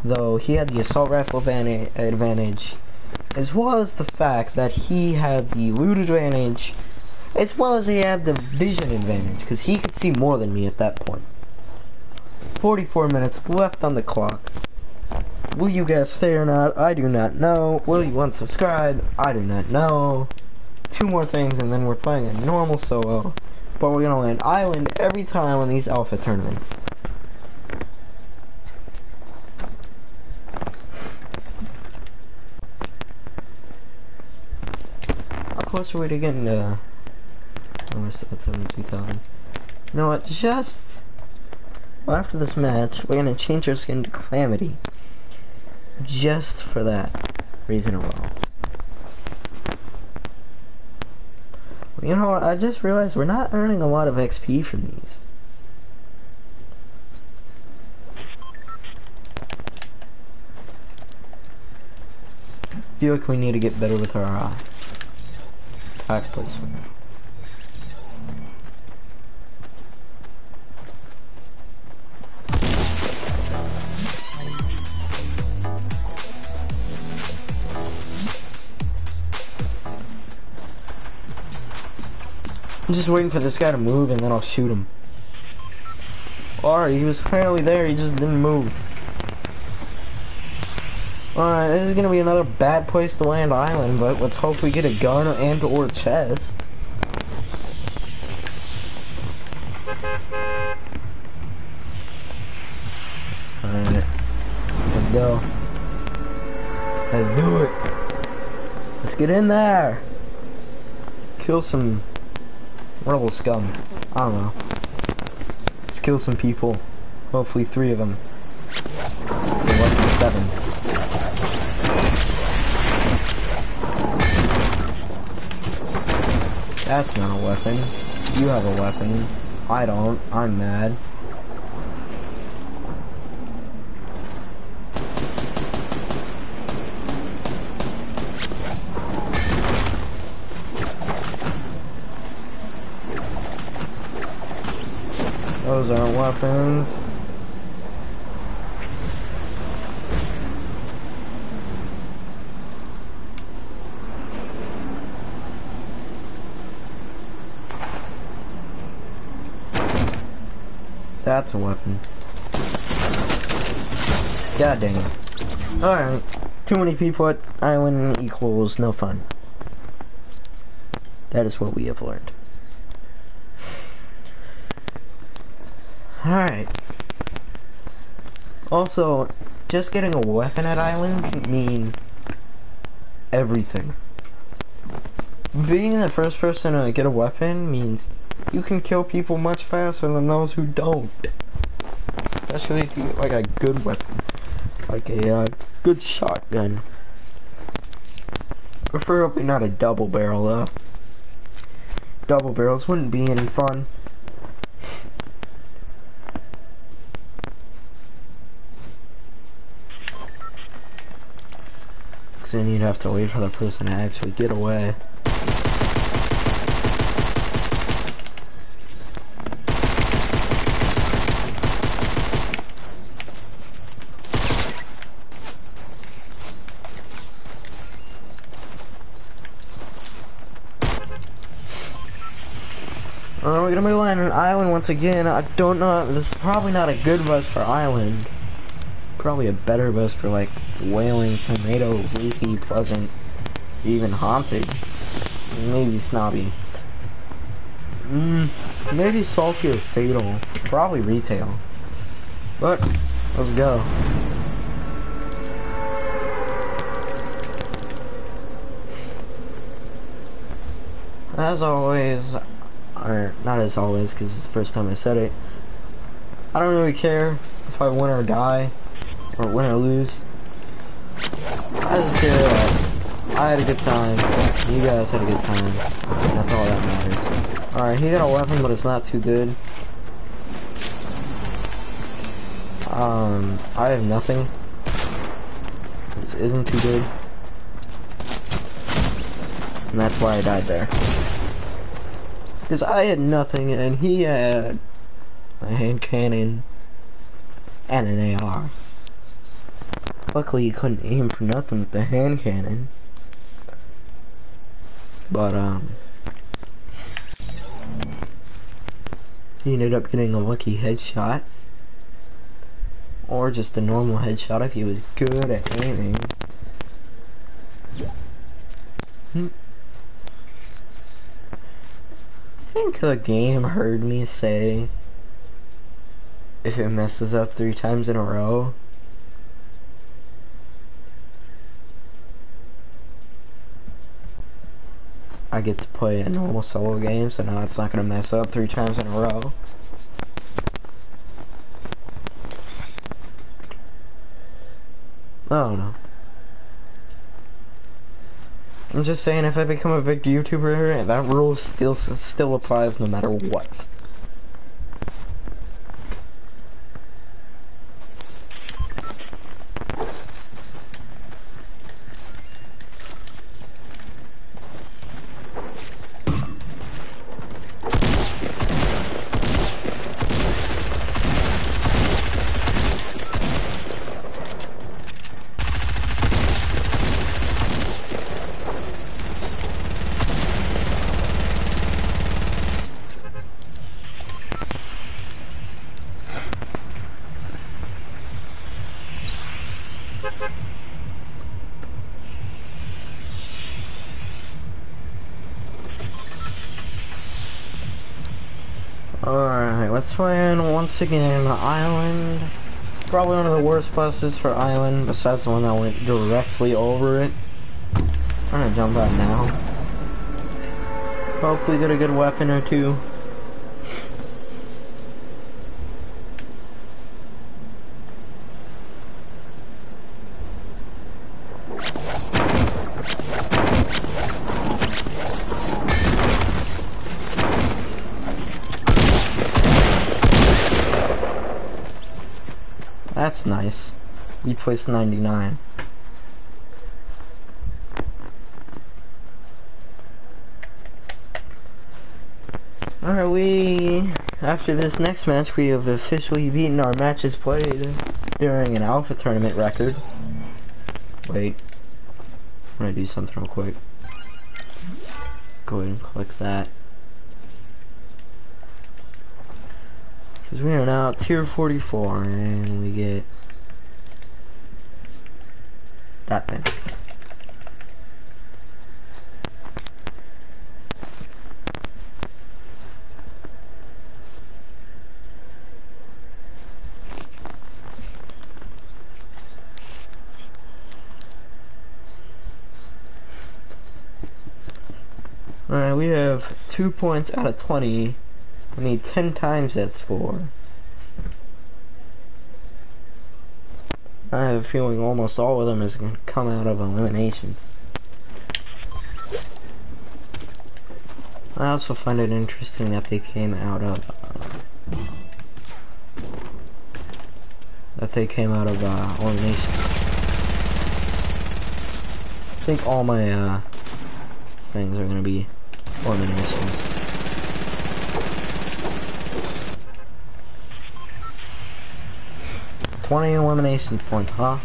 Though he had the assault rifle advantage, as well as the fact that he had the loot advantage, as well as he had the vision advantage, because he could see more than me at that point. 44 minutes left on the clock. Will you guys stay or not? I do not know. Will you unsubscribe? I do not know. 2 more things and then we're playing a normal solo. But we're gonna land island every time on these alpha tournaments. How close are we to getting to... Oh, we're still at 72,000. You know what? Just... Well, after this match, we're gonna change our skin to Calamity. Just for that reason alone. You know what, I just realized we're not earning a lot of XP from these. I feel like we need to get better with our attack placement. I'm just waiting for this guy to move and then I'll shoot him. Alright, he was apparently there, he just didn't move. Alright, this is gonna be another bad place to land island, but let's hope we get a gun and or a chest. Alright, let's go. Let's do it. Let's get in there. Kill some rebel scum. I don't know. Let's kill some people. Hopefully 3 of them. Or less than 7. That's not a weapon. You have a weapon. I don't. I'm mad. Those aren't weapons. That's a weapon. God dang it. Alright. Too many people at island equals no fun. That is what we have learned. Alright. Also, just getting a weapon at island can mean everything. Being the first person to get a weapon means you can kill people much faster than those who don't. Especially if you get like a good weapon. Like a good shotgun. Preferably not a double barrel though. Double barrels wouldn't be any fun. Then you'd have to wait for the person to actually get away. We're gonna be landing on an island once again. I don't know, this is probably not a good bus for island. Probably a better bus for like Wailing, Tomato, Leafy, Pleasant, even Haunted. Maybe Snobby. Maybe Salty or Fatal. Probably Retail. But, let's go. As always, or not as always because it's the first time I said it, I don't really care if I win or die, or win or lose. I just care that I had a good time, you guys had a good time, and that's all that matters. Alright, he got a weapon, but it's not too good. I have nothing. isn't too good. And that's why I died there. Because I had nothing and he had a hand cannon and an AR. Luckily he couldn't aim for nothing with the hand cannon. But he ended up getting a lucky headshot. Or just a normal headshot if he was good at aiming. I think the game heard me say if it messes up 3 times in a row, I get to play a normal solo game, so now it's not gonna mess up 3 times in a row. I don't know. I'm just saying, if I become a big YouTuber, that rule still applies no matter what. Alright, let's plan once again Island. Probably one of the worst buses for Island, besides the one that went directly over it. I'm gonna jump out now. Hopefully get a good weapon or two. That's nice. We placed 99. Alright, after this next match, we have officially beaten our matches played during an alpha tournament record. Wait. I'm gonna do something real quick. Go ahead and click that. Because we are now tier 44 and we get that thing. Alright, we have 2 points out of 20. We need 10 times that score. I have a feeling almost all of them is going to come out of eliminations. I also find it interesting that they came out of eliminations. I think all my things are going to be eliminations. $20 eliminations points, huh?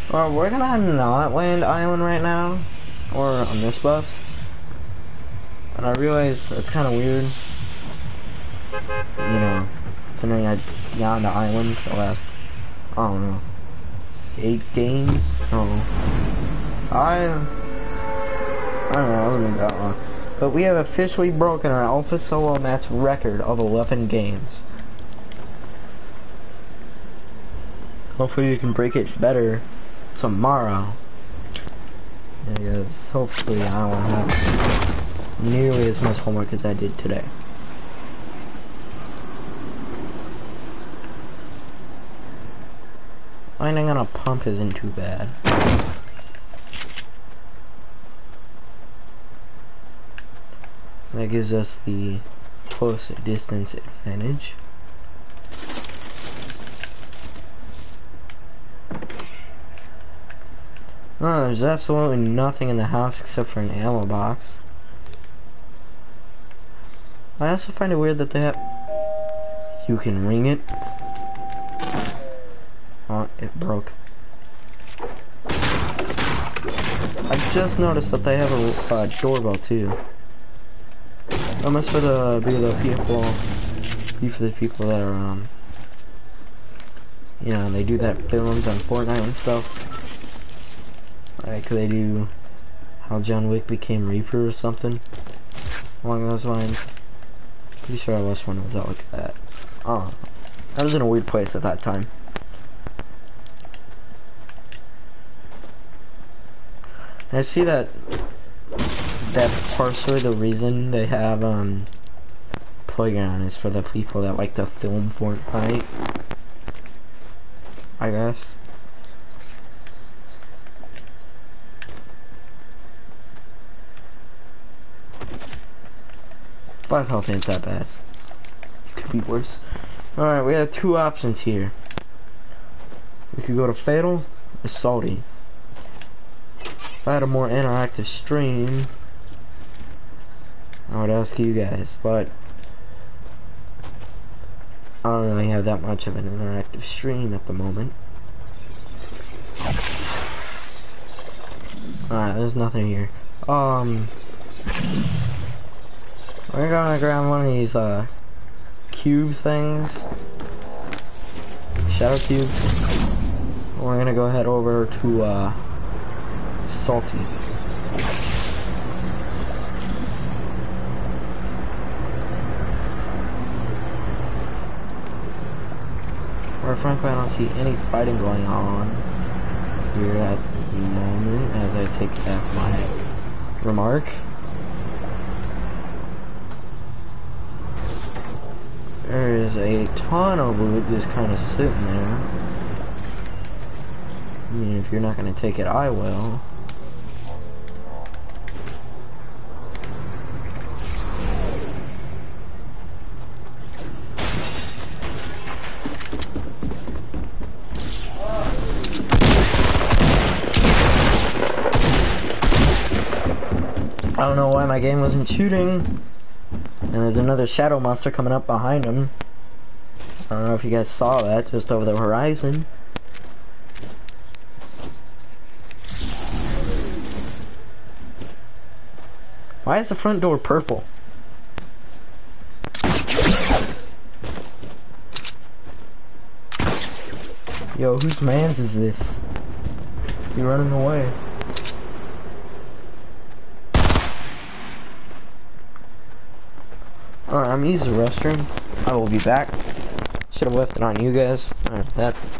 Well, we're gonna not land Island right now, or on this bus. And I realize it's kind of weird. You know, considering I got onto Island for the last, I don't know, 8 games? I don't know. I don't know, it wasn't that long. But we have officially broken our Alpha Solo match record of 11 games. Hopefully you can break it better tomorrow. Because hopefully I won't have nearly as much homework as I did today. Landing on a pump isn't too bad. That gives us the close distance advantage. Oh, there's absolutely nothing in the house except for an ammo box. I also find it weird that they have... You can ring it. Oh, it broke. I just noticed that they have a doorbell too. That must for the be for the people that are you know, they do that films on Fortnite and stuff. Like they do how John Wick became Reaper or something along those lines. Pretty sure I watched one without like that. Oh, I was in a weird place at that time. And I see that that's partially the reason they have playground is for the people that like to film Fortnite, I guess. 5 health ain't that bad. Could be worse. Alright, we have 2 options here. We could go to Fatal or Salty. If I had a more interactive stream, I would ask you guys, but I don't really have that much of an interactive stream at the moment. Alright, there's nothing here. We're gonna grab one of these cube things, shadow cube. We're gonna go head over to Salty. Or frankly, I don't see any fighting going on here at the moment as I take back my remark. There is a ton of loot just kind of sitting there. I mean, if you're not going to take it, I will. I don't know why my game wasn't shooting. And there's another shadow monster coming up behind him. I don't know if you guys saw that, just over the horizon. Why is the front door purple? Yo, whose mans is this? You running away? Alright, I'm using the restroom. I will be back. Should have left it on you guys.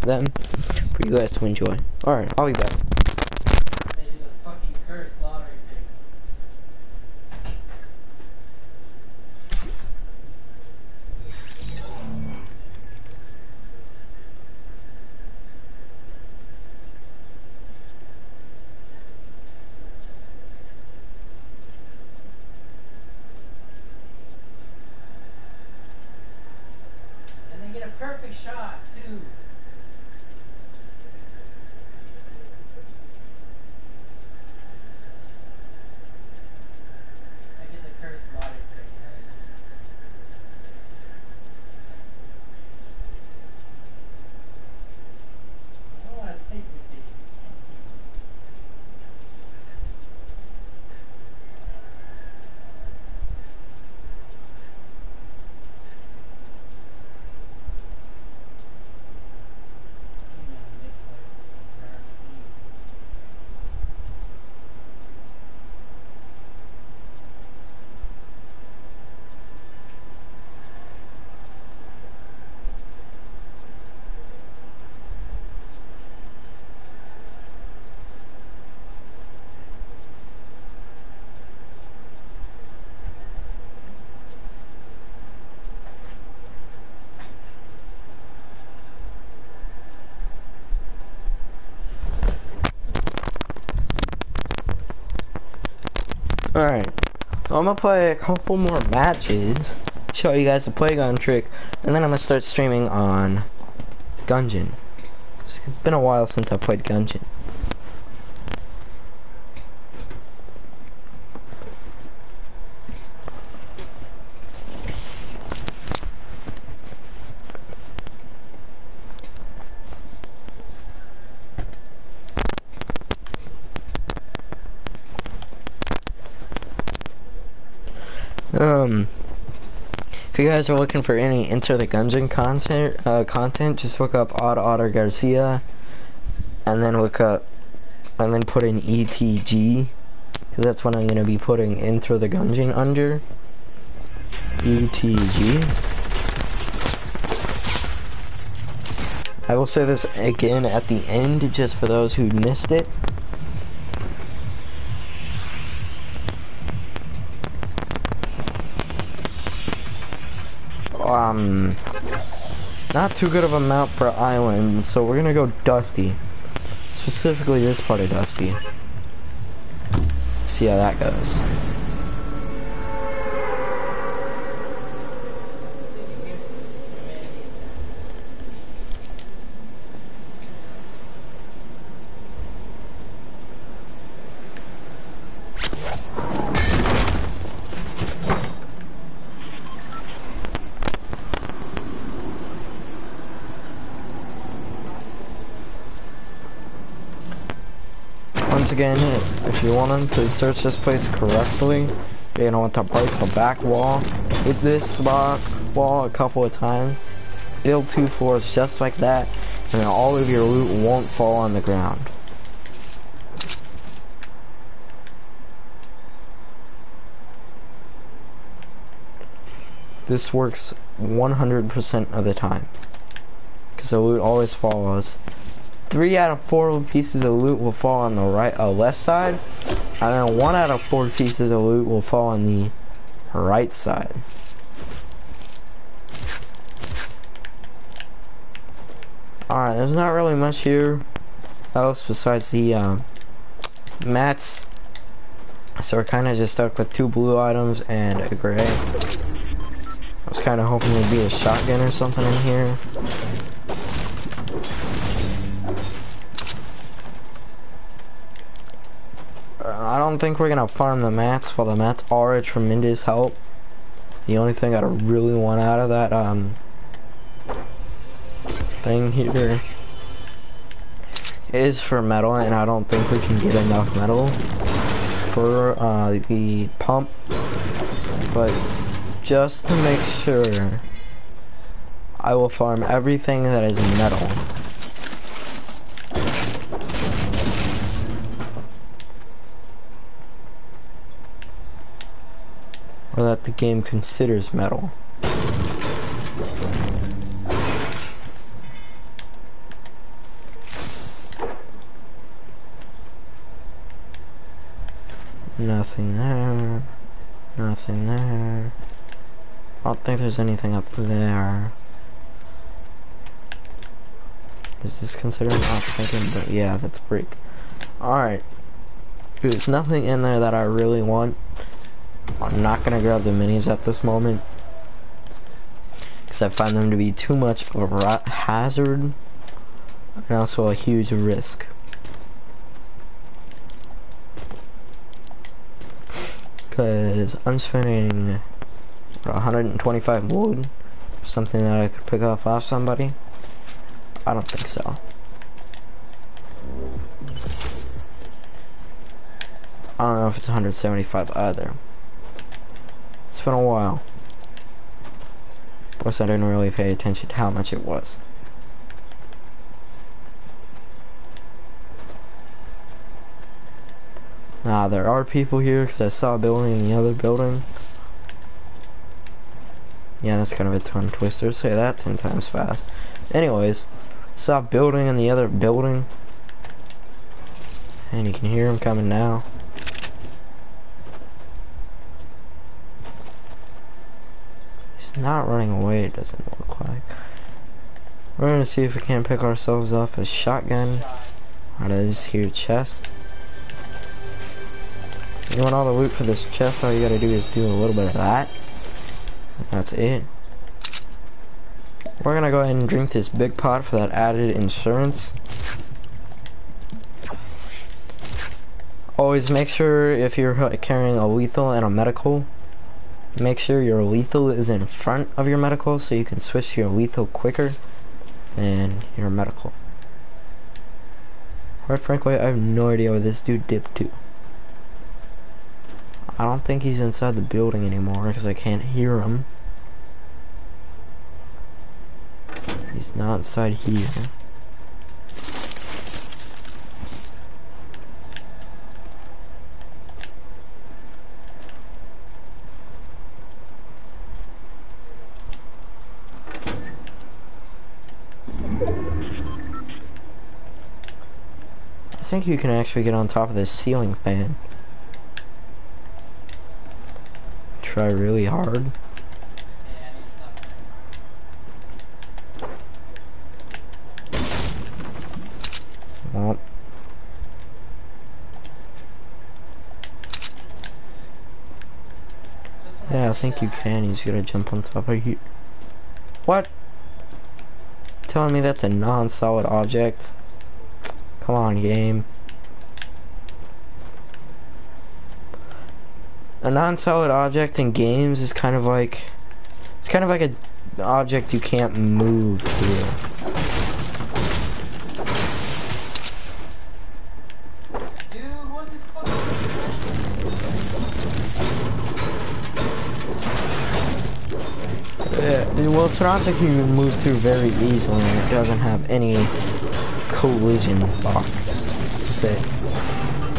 Them. For you guys to enjoy. Alright, I'll be back. They did a fucking cursed lottery pick. And they get a perfect shot, too. I get the cursed lottery pick, man. I don't want to take with me. Alright, so I'm gonna play a couple more matches, show you guys the playgun trick, and then I'm gonna start streaming on Gungeon. It's been a while since I played Gungeon. If you guys are looking for any Enter the Gungeon content, just look up Otter Garcia, and then put in ETG, because that's what I'm gonna be putting Enter the Gungeon under. ETG. I will say this again at the end, just for those who missed it. Not too good of a map for island, so we're gonna go Dusty. Specifically this part of Dusty. See how that goes. Once again, if you want to search this place correctly, you're gonna want to break the back wall, hit this block wall a couple of times, build 2 floors just like that, and then all of your loot won't fall on the ground. This works 100% of the time, because the loot always follows. 3 out of 4 pieces of loot will fall on the left side, and then 1 out of 4 pieces of loot will fall on the right side. Alright, there's not really much here else besides the mats, so we're kind of just stuck with 2 blue items and a gray. I was kind of hoping there'd be a shotgun or something in here. I don't think we're gonna farm the mats, while the mats are a tremendous help. The only thing I really want out of that thing here is for metal, and I don't think we can get enough metal for the pump. But just to make sure, I will farm everything that is metal. Or that the game considers metal. Nothing there. Nothing there. I don't think there's anything up there. Is this considered not thinking? But yeah, that's brick. Alright. There's nothing in there that I really want. I'm not gonna grab the minis at this moment, because I find them to be too much of a hazard and also a huge risk. Because I'm spending 125 wood for something that I could pick up off somebody. I don't think so. I don't know if it's 175 either. It's been a while. Plus I didn't really pay attention to how much it was. Nah, there are people here because I saw a building in the other building. Yeah, that's kind of a tongue twister. Say that 10 times fast. Anyways, saw a building in the other building. And you can hear him coming now. Not running away, it doesn't look like. We're gonna see if we can't pick ourselves up a shotgun out of this here chest. You want all the loot for this chest, all you gotta do is do a little bit of that. That's it. We're gonna go ahead and drink this big pot for that added insurance. Always make sure, if you're carrying a lethal and a medical, make sure your lethal is in front of your medical so you can switch to your lethal quicker than your medical. Quite frankly, I have no idea where this dude dipped to. I don't think he's inside the building anymore because I can't hear him. He's not inside here. I think you can actually get on top of this ceiling fan. Try really hard. Well. Yeah, I think you can. He's gonna jump on top of you. What? Telling me that's a non-solid object? Come on, game. A non-solid object in games is kind of like, it's kind of like an object you can't move through. Well, it's an object you can move through very easily, and it doesn't have any collision box.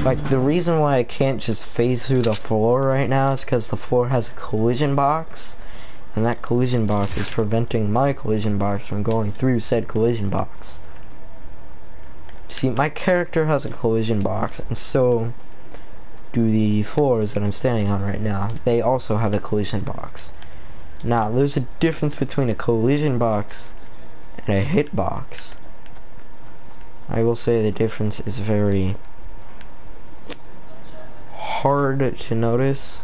Like, the reason why I can't just phase through the floor right now is because the floor has a collision box, and that collision box is preventing my collision box from going through said collision box. See, my character has a collision box, and so do the floors that I'm standing on right now. They also have a collision box. Now, there's a difference between a collision box and a hit box. I will say the difference is very hard to notice,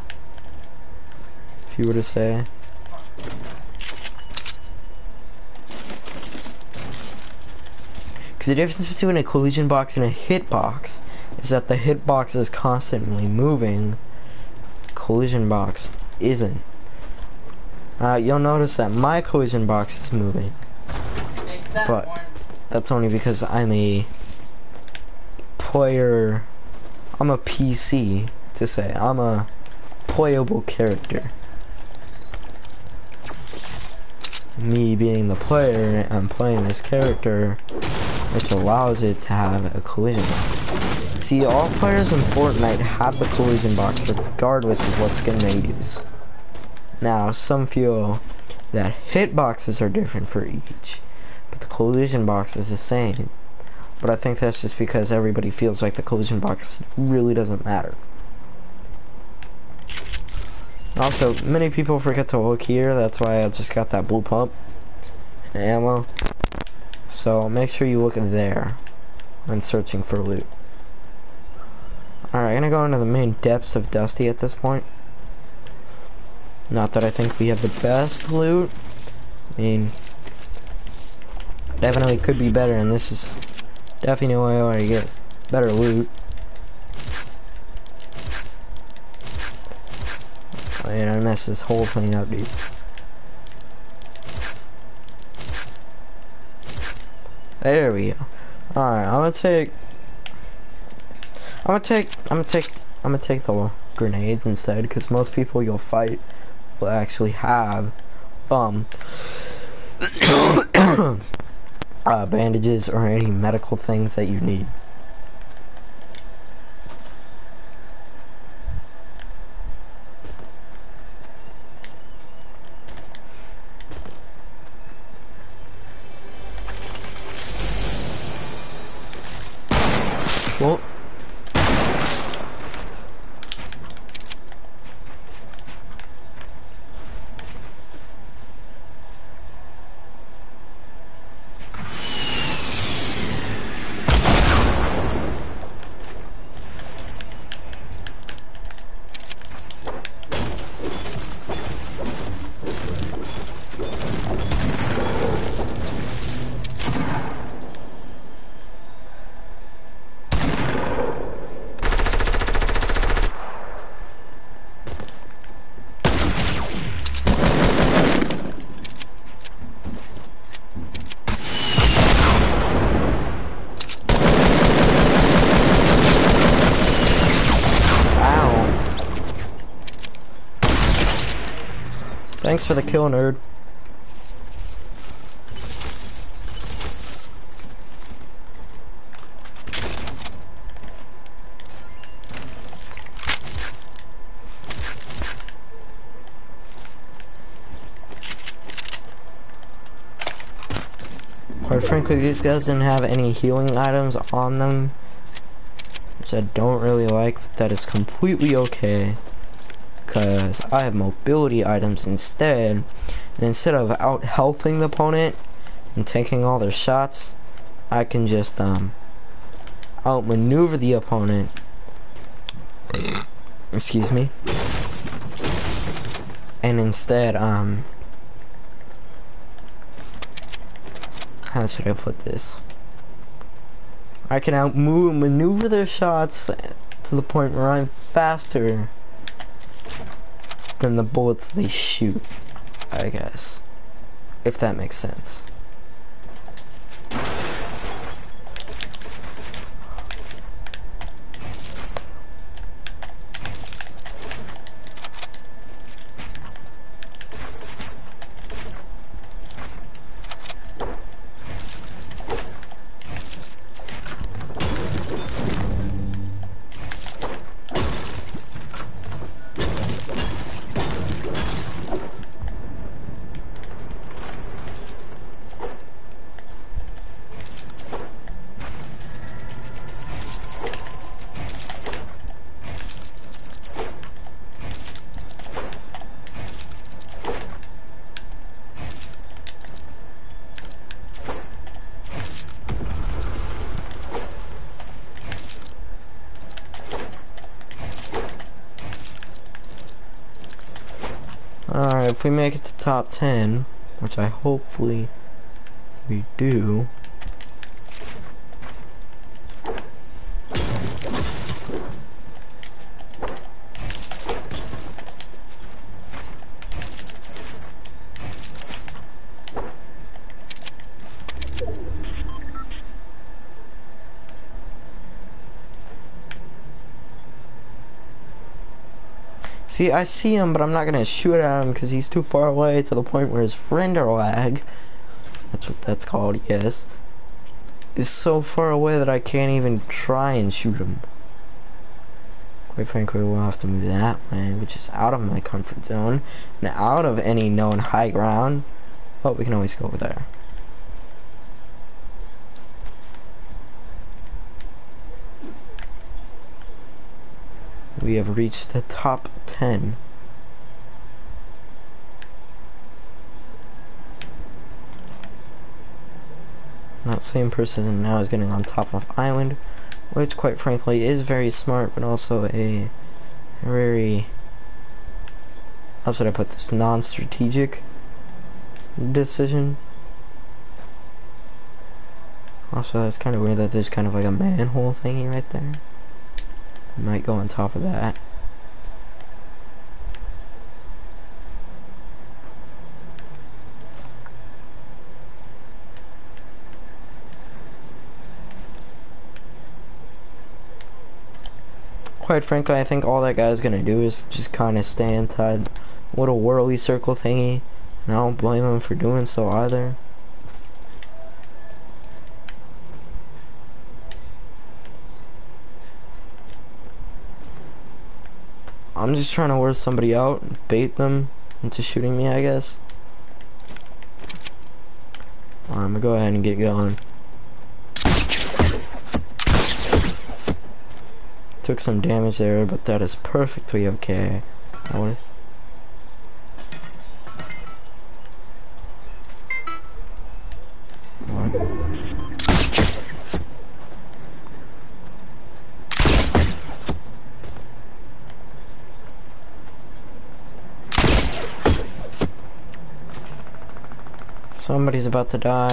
if you were to say. Because the difference between a collision box and a hit box is that the hit box is constantly moving. Collision box isn't. You'll notice that my collision box is moving, but that's only because I'm a player. I'm a PC, to say. I'm a playable character. Me being the player, I'm playing this character, which allows it to have a collision box. See, all players in Fortnite have the collision box regardless of what skin they use. Now, some feel that hitboxes are different for each, but the collision box is the same. But I think that's just because everybody feels like the collision box really doesn't matter. Also, many people forget to look here, that's why I just got that blue pump and ammo. So make sure you look in there when searching for loot. Alright, I'm gonna go into the main depths of Dusty at this point. Not that I think we have the best loot. I mean, definitely could be better, and this is definitely no way to get better loot. Man, I messed this whole thing up, dude. There we go. Alright, I'm gonna take the grenades instead, because most people you'll fight will actually have bandages or any medical things that you need. Well, thanks for the kill, nerd. Quite frankly, these guys didn't have any healing items on them, which I don't really like, but that is completely okay. Because I have mobility items instead, and instead of out-healthing the opponent and taking all their shots, I can just outmaneuver the opponent. Excuse me. And instead, how should I put this? I can maneuver their shots to the point where I'm faster than the bullets they shoot, I guess. If that makes sense. Alright, if we make it to top 10, which I hopefully we do. See, I see him, but I'm not gonna shoot at him because he's too far away to the point where his friend or lag, that's what that's called, yes, is so far away that I can't even try and shoot him. Quite frankly, we'll have to move that way, which is out of my comfort zone and out of any known high ground, but we can always go over there. We have reached the top 10. That same person now is getting on top of island, which quite frankly is very smart, but also a very, how should I put this, non-strategic decision. Also, that's kind of weird that there's kind of like a manhole thingy right there. Might go on top of that. Quite frankly, I think all that guy's gonna do is just kind of stay inside the little whirly circle thingy, and I don't blame him for doing so either. I'm just trying to wear somebody out and bait them into shooting me, I guess. Alright, I'm gonna go ahead and get going. Took some damage there, but that is perfectly okay. What? Somebody's about to die.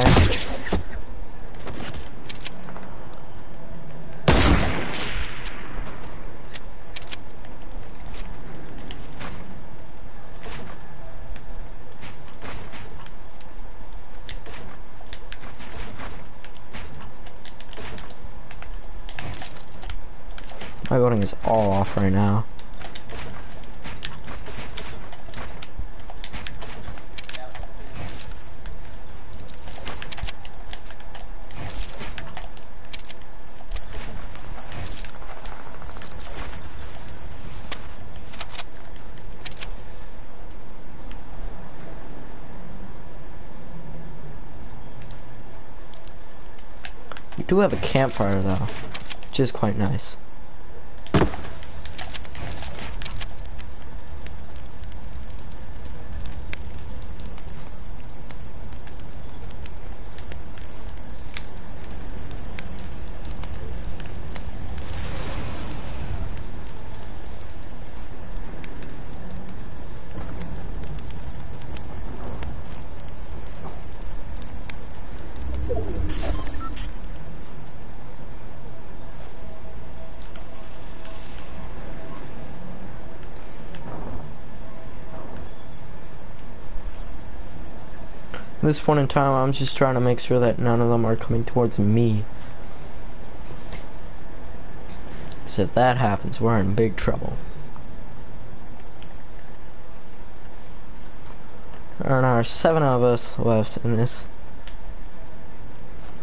My loading is all off right now. We do have a campfire though, which is quite nice. At this point in time, I'm just trying to make sure that none of them are coming towards me. Because if that happens, we're in big trouble. There are 7 of us left in this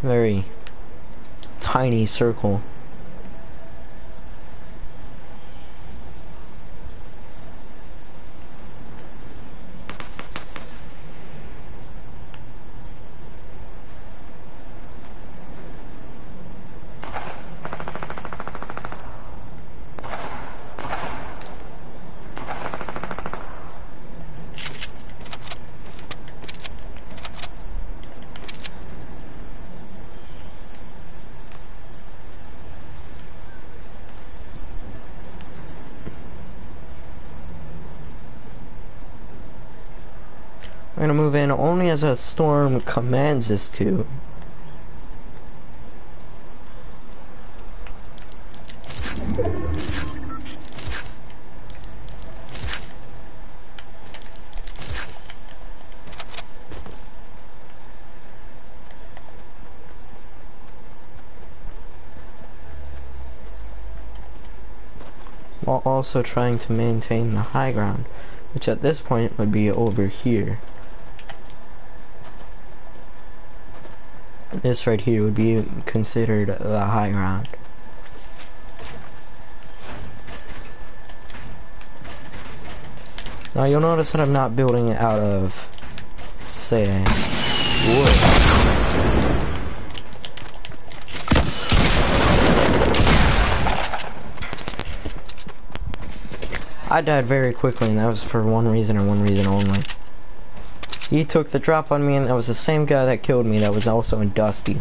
very tiny circle. We're gonna move in only as a storm commands us to. While also trying to maintain the high ground, which at this point would be over here. This right here would be considered the high ground. Now you'll notice that I'm not building it out of, say, wood. I died very quickly, and that was for one reason and one reason only. He took the drop on me, and that was the same guy that killed me that was also in Dusty.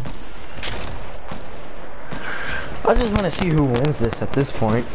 I just want to see who wins this at this point.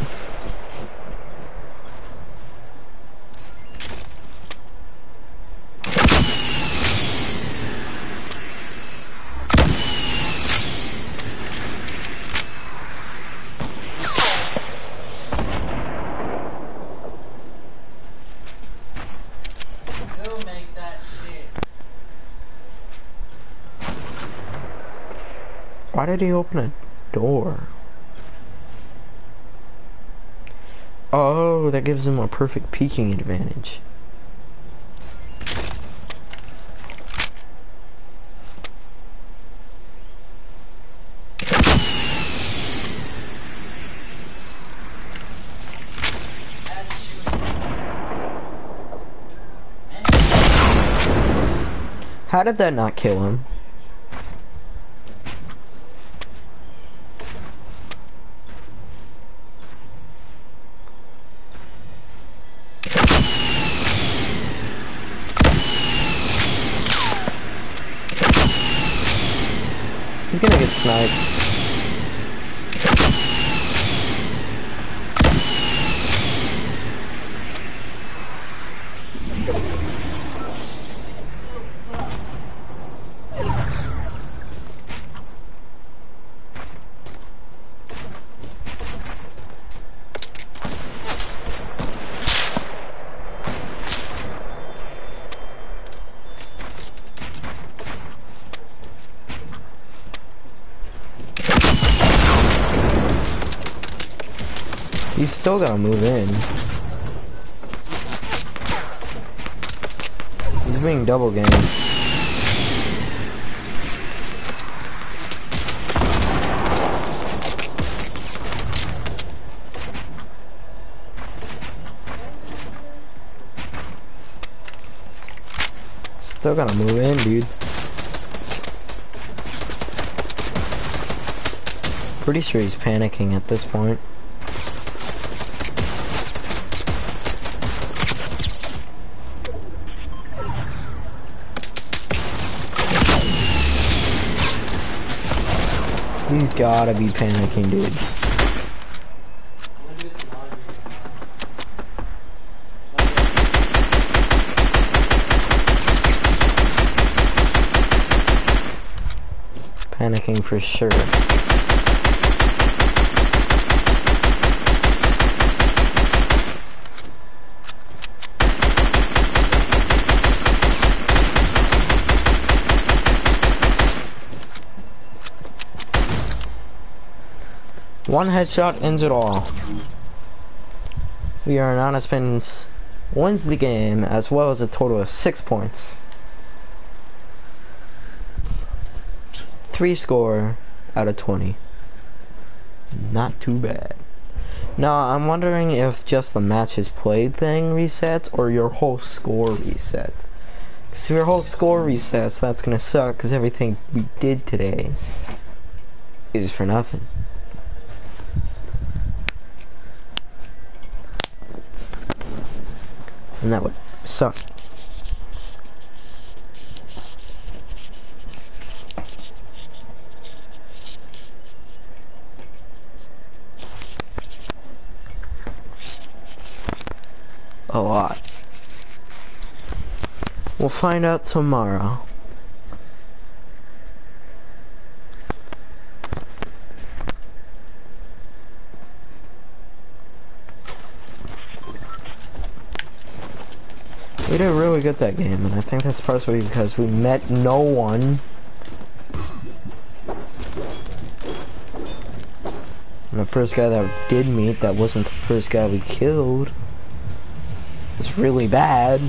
Why did he open a door? Oh, that gives him a perfect peeking advantage. How did that not kill him? He's gonna get sniped. He's still gotta move in. He's being double gamed. Still gotta move in, dude. Pretty sure he's panicking at this point. He's gotta be panicking, dude. Panicking for sure. One headshot ends it all. We are on a spins, wins the game as well as a total of 6 points. 3 score out of 20. Not too bad. Now I'm wondering if just the matches played thing resets or your whole score resets. Cause if your whole score resets, that's gonna suck because everything we did today is for nothing. And that would suck. A lot. We'll find out tomorrow. We did really good that game, and I think that's partially because we met no one. And the first guy that we did meet, that wasn't the first guy we killed. It's really bad.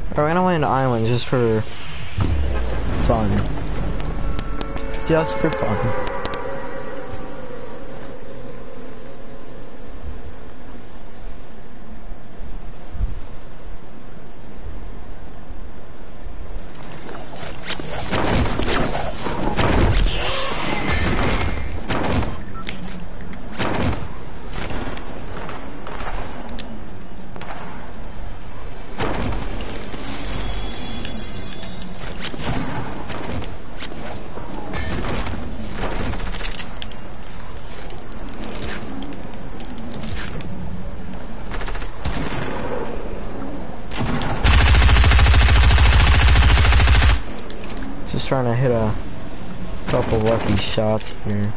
We're gonna land island just for fun. Just for fun. Just trying to hit a couple lucky shots here.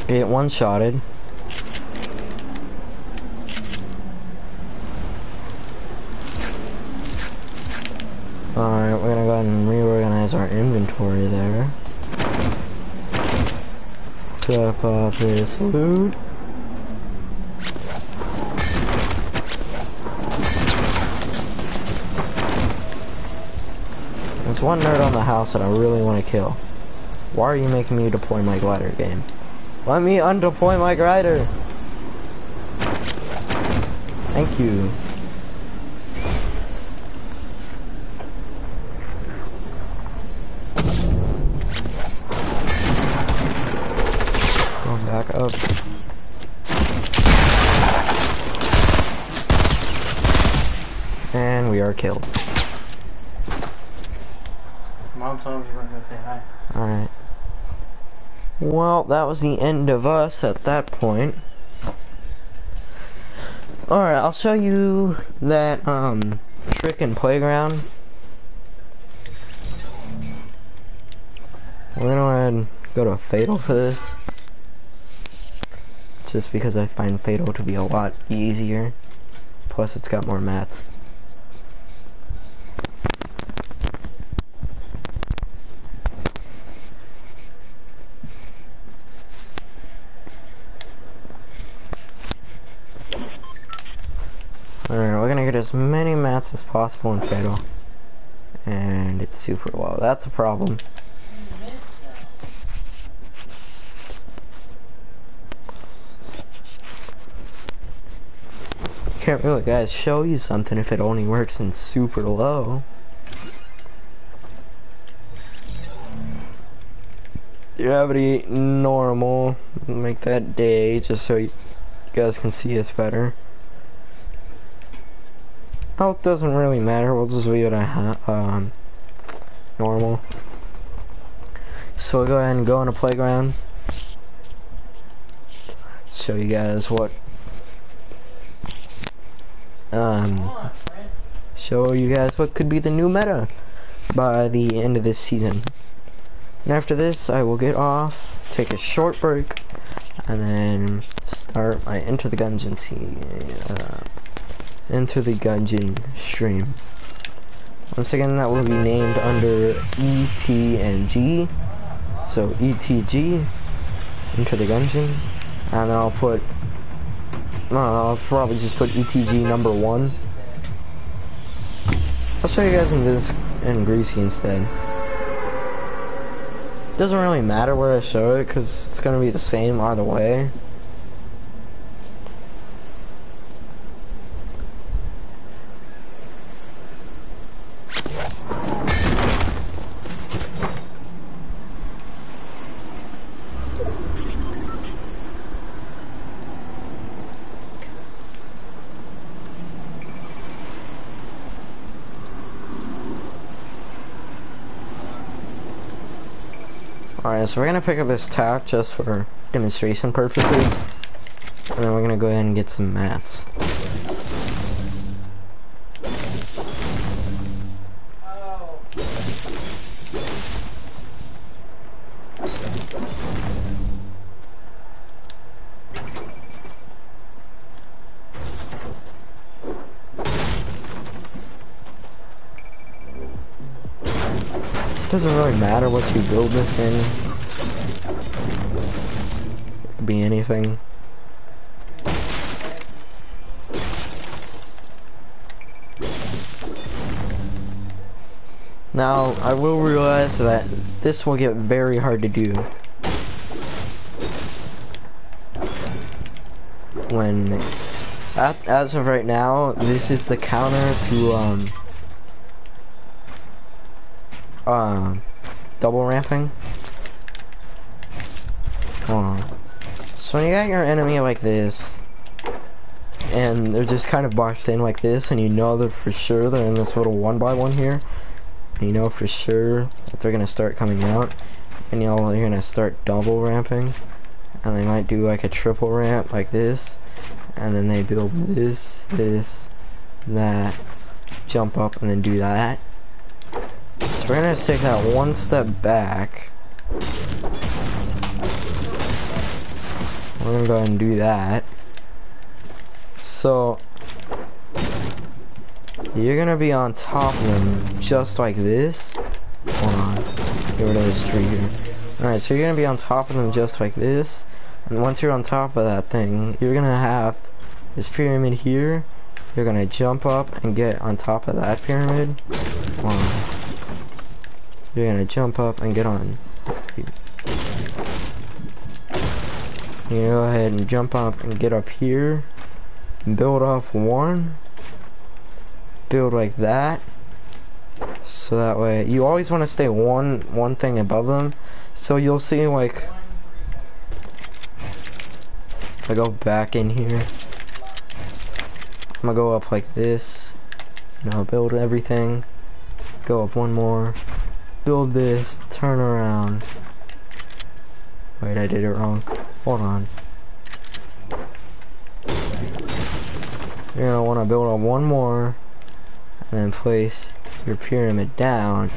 Get one-shotted. Alright, we're gonna go ahead and reorganize our inventory there. Drop off this loot. There's one nerd on the house that I really want to kill. Why are you making me deploy my glider, game? Let me undeploy my glider. Thank you. Going back up. And we are killed. Mom told me you weren't gonna say hi. Alright. Well, that was the end of us at that point. Alright, I'll show you that, trick and playground. We're gonna go ahead and go to Fatal for this. Just because I find Fatal to be a lot easier. Plus it's got more mats. Alright, we're gonna get as many mats as possible in Fatal. And it's super low. That's a problem. Can't really, guys, show you something if it only works in super low. Gravity normal. Make that day just so you guys can see us better. Health doesn't really matter. We'll just leave it at normal. So we'll go ahead and go on a playground. Show you guys what. Show you guys what could be the new meta by the end of this season. And after this, I will get off, take a short break, and then start my Enter the Gungeon stream. Once again, that will be named under ET and G. So ETG, Enter the Gungeon, and then I'll probably just put ETG number 1. I'll show you guys in this and Greasy instead. Doesn't really matter where I show it because it's gonna be the same either way. Alright, so we're gonna pick up this tack just for demonstration purposes, and then we're gonna go ahead and get some mats. Doesn't really matter what you build this in. It could be anything. Now, I will realize that this will get very hard to do when, as of right now, this is the counter to double ramping. So when you got your enemy like this, and they're just kind of boxed in like this, and you know that for sure they're in this little 1x1 here, and you know for sure that they're gonna start coming out, and you're gonna start double ramping, and they might do like a triple ramp like this, and then they build this, that, jump up, and then do that. So we're gonna take that one step back. We're gonna go ahead and do that. So you're gonna be on top of them just like this. Hold on, get rid of this tree here. Alright, so you're gonna be on top of them just like this, and once you're on top of that thing, you're gonna have this pyramid here. You're gonna jump up and get on top of that pyramid. Hold on. You're gonna jump up and get on. You go ahead and jump up and get up here. Build off one. Build like that. So that way, you always want to stay one thing above them. So you'll see, like, if I go back in here, I'm gonna go up like this. You know, build everything. Go up one more. Build this, turn around. Wait, I did it wrong. Hold on. You're gonna wanna build up one more, and then place your pyramid down.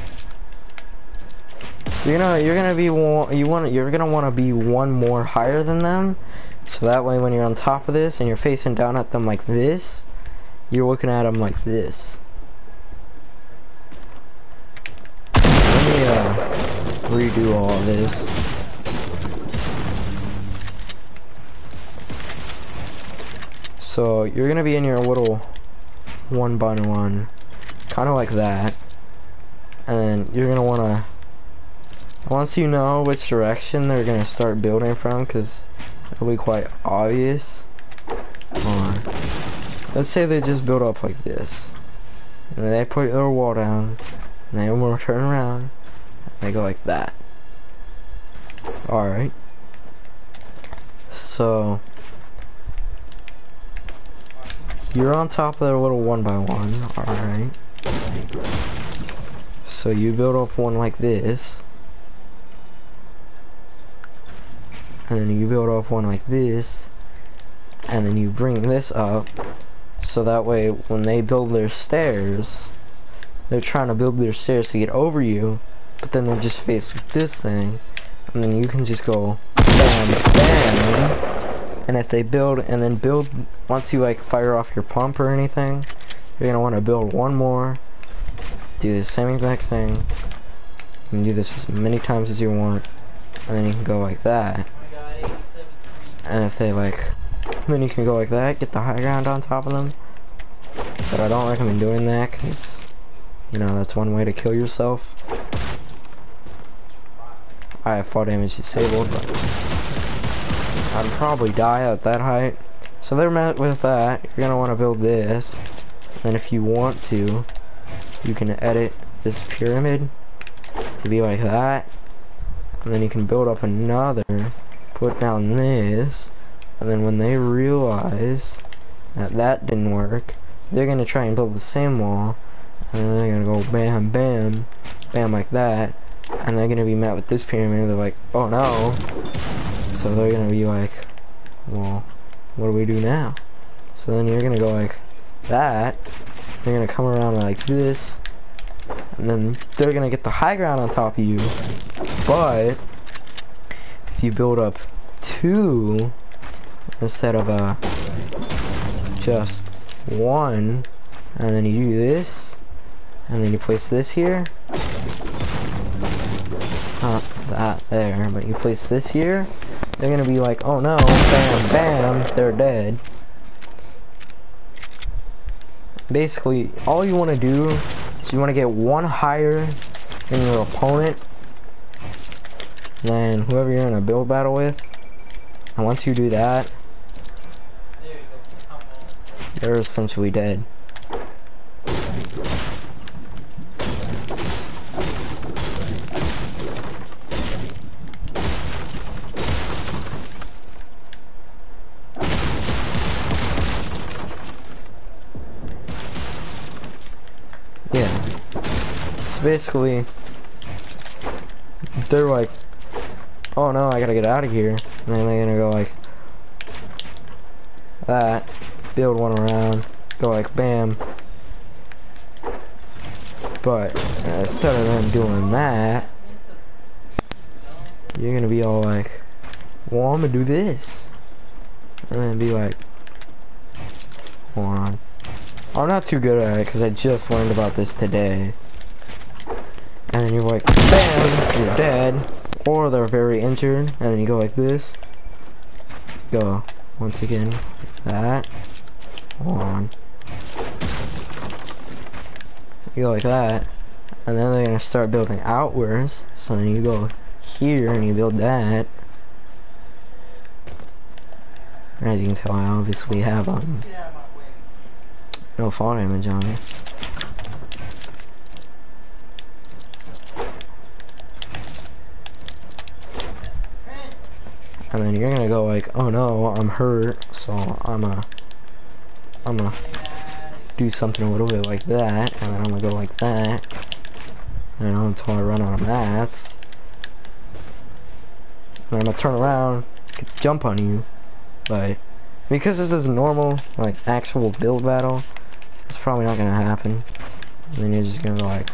you're gonna want to be one more higher than them, so that way when you're on top of this and you're facing down at them like this, you're looking at them like this. Let me redo all of this. So you're gonna be in your little 1x1, kind of like that, and then you're gonna wanna, once you know which direction they're gonna start building from, because it'll be quite obvious. Let's say they just build up like this, and then they put their wall down, and they will turn around, and they go like that. Alright. So you're on top of their little 1x1, alright. So you build up one like this, and then you build up one like this, and then you bring this up, so that way when they build their stairs, they're trying to build their stairs to get over you, but then they're just faced with this thing, and then you can just go bam, bam, and if they build, and then build, once you like fire off your pump or anything, you're gonna want to build one more, do the same exact thing, you can do this as many times as you want, and then you can go like that. And if they like, then you can go like that, get the high ground on top of them. But I don't recommend doing that, because, you know, that's one way to kill yourself. I have fall damage disabled, but I'd probably die at that height. So they're met with that. You're going to want to build this. And if you want to, you can edit this pyramid to be like that. And then you can build up another, put down this, and then when they realize that that didn't work, they're gonna try and build the same wall, and then they're gonna go bam, bam, bam like that, and they're gonna be met with this pyramid. They're like, oh no. So they're gonna be like, well, what do we do now? So then you're gonna go like that, they're gonna come around like this, and then they're gonna get the high ground on top of you. But if you build up two instead of just one, and then you do this, and then you place this here, not that there, but you place this here, they're gonna be like, oh no, bam, bam, they're dead. Basically, all you want to do is you want to get one higher than your opponent, than whoever you're in a build battle with, and once you do that, they're essentially dead. Yeah. So basically, they're like, oh no, I gotta get out of here. And then they're gonna go like that, build one around, go like bam. But instead of them doing that, you're gonna be all like, well, I'm gonna do this. And then be like, hold on. I'm not too good at it because I just learned about this today. And then you're like, bam, you're dead. Or they're very injured, and then you go like this. Go once again, like that. Hold on. You go like that, and then they're gonna start building outwards. So then you go here and you build that. And as you can tell, I obviously have no fall damage on me. And then you're gonna go like, oh no, I'm hurt, so I'm gonna do something a little bit like that, and then I'm gonna go like that, and until I run out of mats. And I'm gonna turn around, jump on you, but because this is normal, like actual build battle, it's probably not gonna happen. And then you're just gonna go like,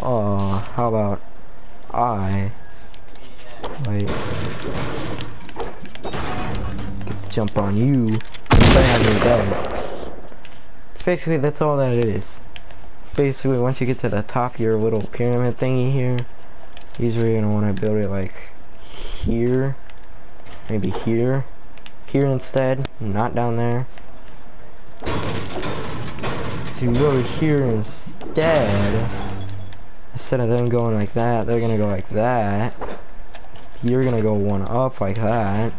oh, how about I Like, get the jump on you, and bam, you're dead. It's basically, that's all that it is. Basically, once you get to the top of your little pyramid thingy here, usually you're gonna want to build it like here, maybe here instead, not down there. So you go here instead of them going like that, they're gonna go like that. You're gonna go one up like that.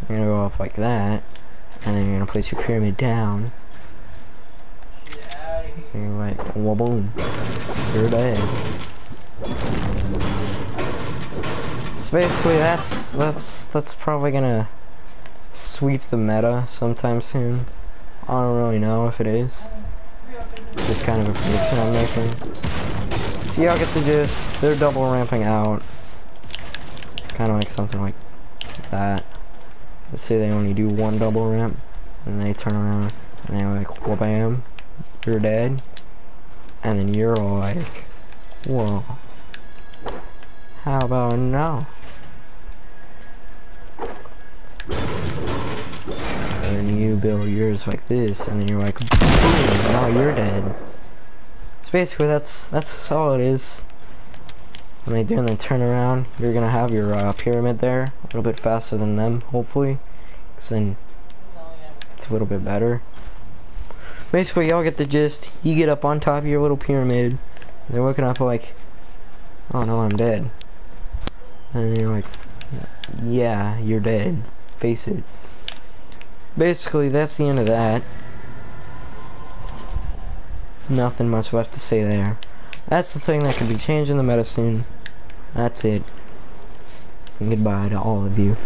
You're gonna go up like that, and then you're gonna place your pyramid down. And you're like, whoa, boom, you're dead. So basically, that's probably gonna sweep the meta sometime soon. I don't really know if it is. Just kind of a prediction I'm making. So y'all get the gist. They're double ramping out. Kind of like something like that. Let's say they only do one double ramp, and they turn around and they're like, well, bam, you're dead. And then you're like, whoa, how about no? And then you build yours like this, and then you're like, boom, now you're dead. So basically, that's all it is. When they do and they turn around, you're gonna have your pyramid there a little bit faster than them, hopefully, because then it's a little bit better. Basically, y'all get the gist. You get up on top of your little pyramid, and they're looking up like, oh no, I'm dead. And you're like, yeah, you're dead. Face it. Basically, that's the end of that. Nothing much left to say there. That's the thing that could be changed in the meta soon. That's it. And goodbye to all of you.